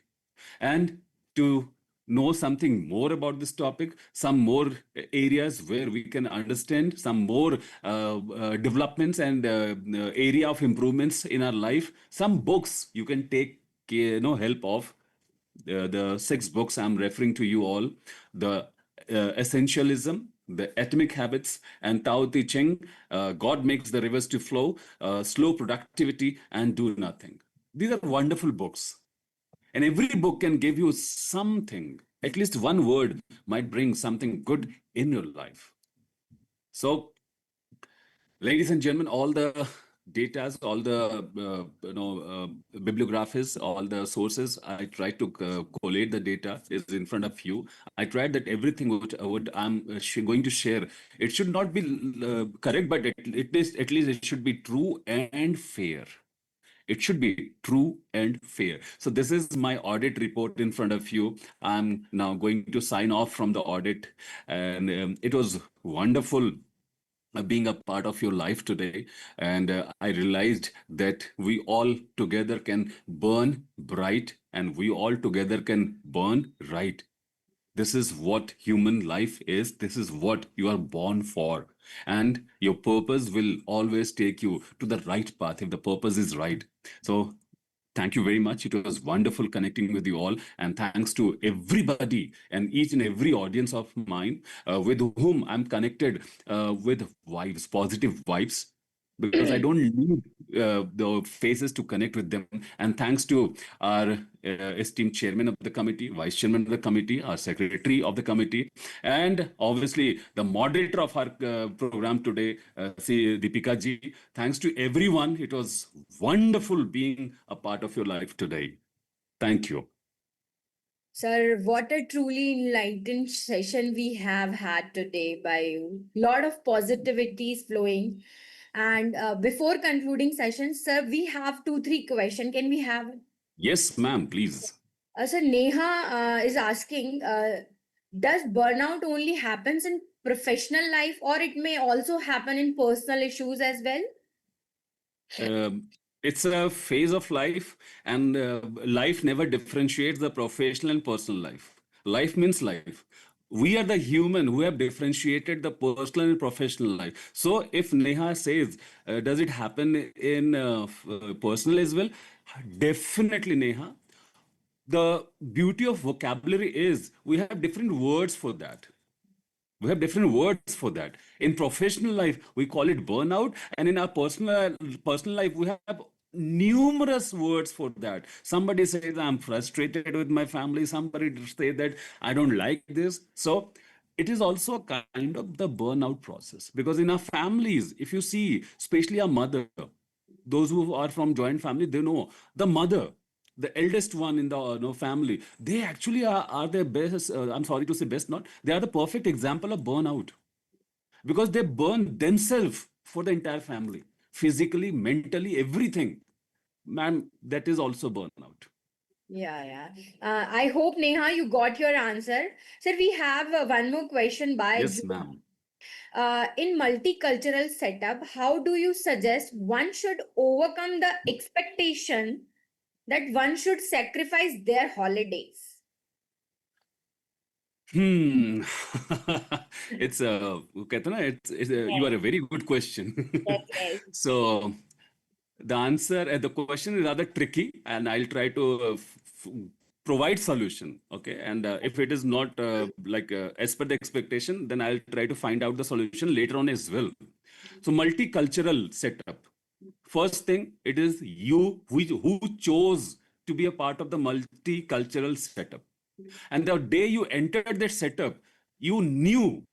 And to know something more about this topic, some more areas where we can understand, some more developments and area of improvements in our life, some books you can take help of. The six books I'm referring to you all: the Essentialism, the Atomic Habits, and Tao Te Ching, God Makes the Rivers to Flow, Slow Productivity, and Do Nothing. These are wonderful books. And every book can give you something, at least one word might bring something good in your life. So, ladies and gentlemen, all the datas, all the bibliographies, all the sources, I tried to collate the data is in front of you. I tried that everything what I'm going to share, it should not be correct, but at least it should be true and fair. It should be true and fair. So this is my audit report in front of you. I'm now going to sign off from the audit, and it was wonderful being a part of your life today. And I realized that we all together can burn bright, and we all together can burn right. This is what human life is. This is what you are born for. And your purpose will always take you to the right path if the purpose is right. So thank you very much. It was wonderful connecting with you all. And thanks to everybody and each and every audience of mine with whom I'm connected with vibes, positive vibes, because I don't need the faces to connect with them. And thanks to our esteemed chairman of the committee, vice chairman of the committee, our secretary of the committee, and obviously the moderator of our program today, Deepika ji. Thanks to everyone. It was wonderful being a part of your life today. Thank you. Sir, what a truly enlightened session we have had today by you. Lot of positivities flowing. And before concluding session, sir, we have two, three questions. Can we have? Yes, ma'am, please. So Neha is asking, does burnout only happens in professional life or it may also happen in personal issues as well? Um, it's a phase of life, and life never differentiates the professional and personal life. Life means life. We are the human who have differentiated the personal and professional life. So, if Neha says, does it happen in personal as well? Definitely, Neha. The beauty of vocabulary is we have different words for that. We have different words for that. In professional life, we call it burnout, and in our personal life, we have numerous words for that. Somebody says, I'm frustrated with my family. Somebody say that I don't like this. So it is also a kind of the burnout process, because in our families, if you see, especially our mother, those who are from joint family, they know the mother, the eldest one in the family, they actually are their best. I'm sorry to say best, not. They are the perfect example of burnout, because they burn themselves for the entire family, physically, mentally, everything. Man, that is also burnout. Yeah, yeah. I hope Neha, you got your answer. Sir, we have one more question by Yes, June. ma'am. In multicultural setup, how do you suggest one should overcome the expectation that one should sacrifice their holidays? Hmm. It's कहते हैं ना, you are Yes, a very good question. yes, yes. So the answer, the question is rather tricky, and I'll try to provide solution. Okay, and if it is not as per the expectation, then I'll try to find out the solution later on as well. So multicultural setup. First thing, it is you who chose to be a part of the multicultural setup. And the day you entered that setup, you knew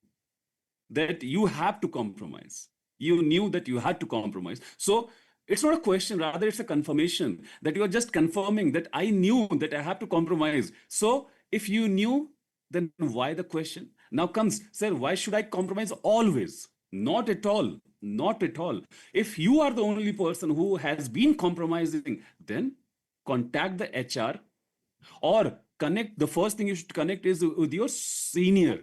that you have to compromise. You knew that you had to compromise. So it's not a question, rather, it's a confirmation that you are just confirming that I knew that I have to compromise. So if you knew, then why the question? Now comes, sir, why should I compromise always? Not at all. Not at all. If you are the only person who has been compromising, then contact the HR or connect. The first thing you should connect is with your senior,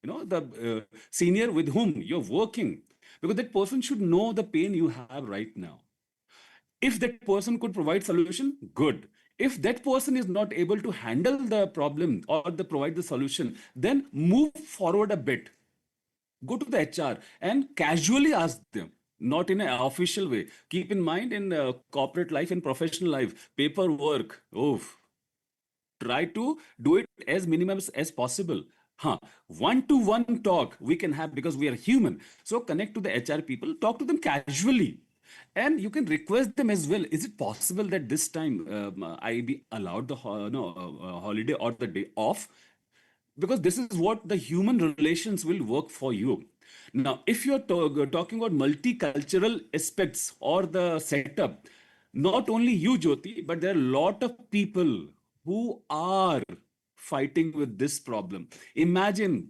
the senior with whom you're working, because that person should know the pain you have right now. If that person could provide solution, good. If that person is not able to handle the problem or the provide the solution, then move forward a bit. Go to the HR and casually ask them, not in an official way. Keep in mind, in corporate life and professional life, paperwork, oh, try to do it as minimum as possible. Huh. One-to-one talk we can have because we are human. So connect to the HR people, talk to them casually. And you can request them as well. Is it possible that this time I be allowed the no, holiday or the day off? Because this is what the human relations will work for you. Now, if you're talking about multicultural aspects or the setup, not only you, Jyoti, but there are a lot of people who are fighting with this problem. Imagine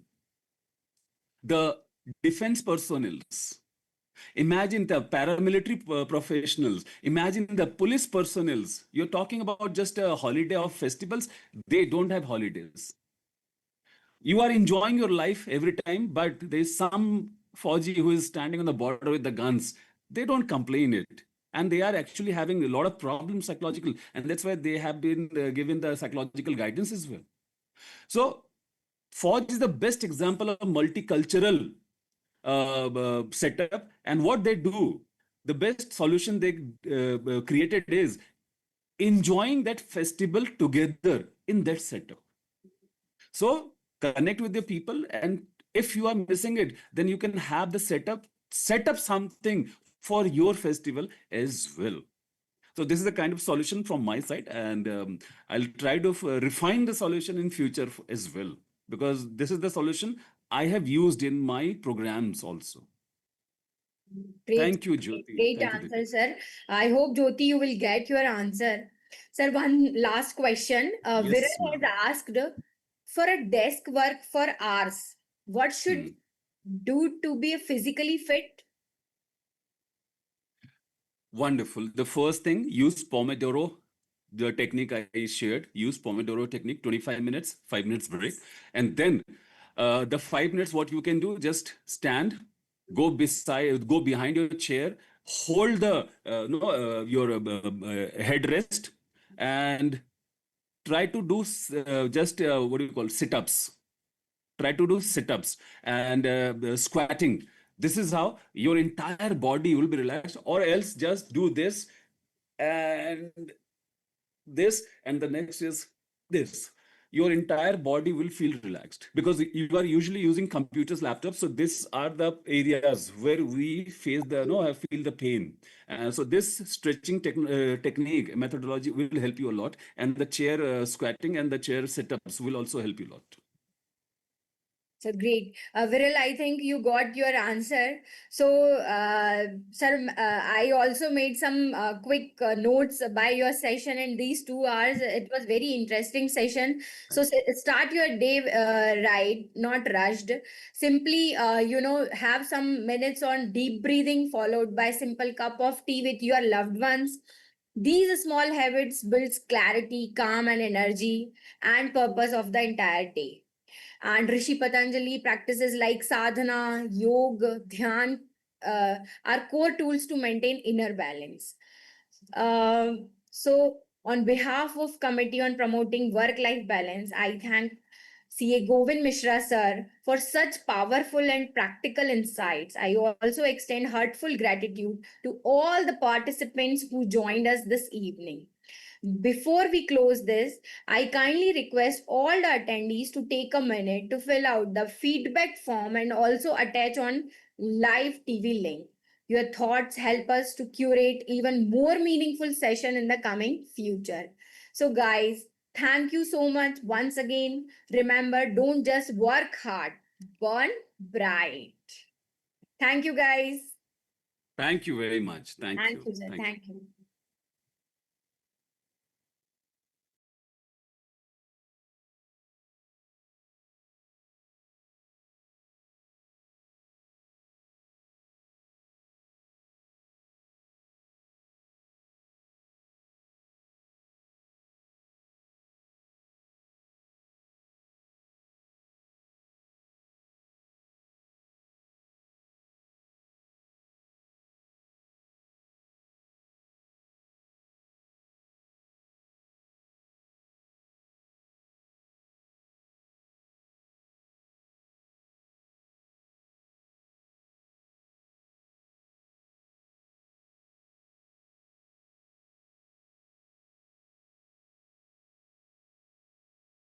the defense personnels. Imagine the paramilitary professionals. Imagine the police personnels. You're talking about just a holiday of festivals. They don't have holidays. You are enjoying your life every time, but there's some Fauji who is standing on the border with the guns. They don't complain it. And they are actually having a lot of problems psychological. And that's why they have been given the psychological guidance as well. So Forge is the best example of multicultural setup. And what they do, the best solution they created is enjoying that festival together in that setup. So connect with the people, and if you are missing it, then you can have the set up something for your festival as well. So this is the kind of solution from my side, and I'll try to refine the solution in future as well, because this is the solution I have used in my programs also. Great, Thank you, great, Jyoti. great Thank you, answer, Deepika. sir. I hope, Jyoti, you will get your answer. Sir, one last question. Yes, Viral has ma'am. asked, for a desk work for hours, what should Hmm. do to be physically fit? Wonderful. The first thing, use Pomodoro, the technique I shared. Use Pomodoro technique, 25 minutes, 5 minutes break. And then the 5 minutes, what you can do, just stand, go behind your chair, hold the no, your headrest, and try to do just what do you call sit-ups. Try to do sit-ups and squatting. This is how your entire body will be relaxed, or else just do and this and the next is this. Your entire body will feel relaxed because you are usually using computers, laptops. So these are the areas where we face the no feel the pain. So this stretching technique methodology will help you a lot, and the chair squatting and the chair sit-ups will also help you a lot. So great. Viral, I think you got your answer. So, sir, I also made some quick notes by your session in these 2 hours. It was very interesting session. So Thank you. start your day right, not rushed. Simply, have some minutes on deep breathing, followed by simple cup of tea with your loved ones. These small habits builds clarity, calm, and energy, and purpose of the entire day. And Rishi Patanjali practices like sadhana, yoga, dhyan are core tools to maintain inner balance. So, on behalf of Committee on Promoting Work-Life Balance, I thank CA Govind Mishra sir, for such powerful and practical insights. I also extend heartful gratitude to all the participants who joined us this evening. Before we close this, I kindly request all the attendees to take a minute to fill out the feedback form and also attach on live TV link. Your thoughts help us to curate even more meaningful session in the coming future. So guys, thank you so much once again. Remember, don't just work hard, burn bright. Thank you guys. Thank you very much. Thank Thank you. you, sir. Thank you. Thank you.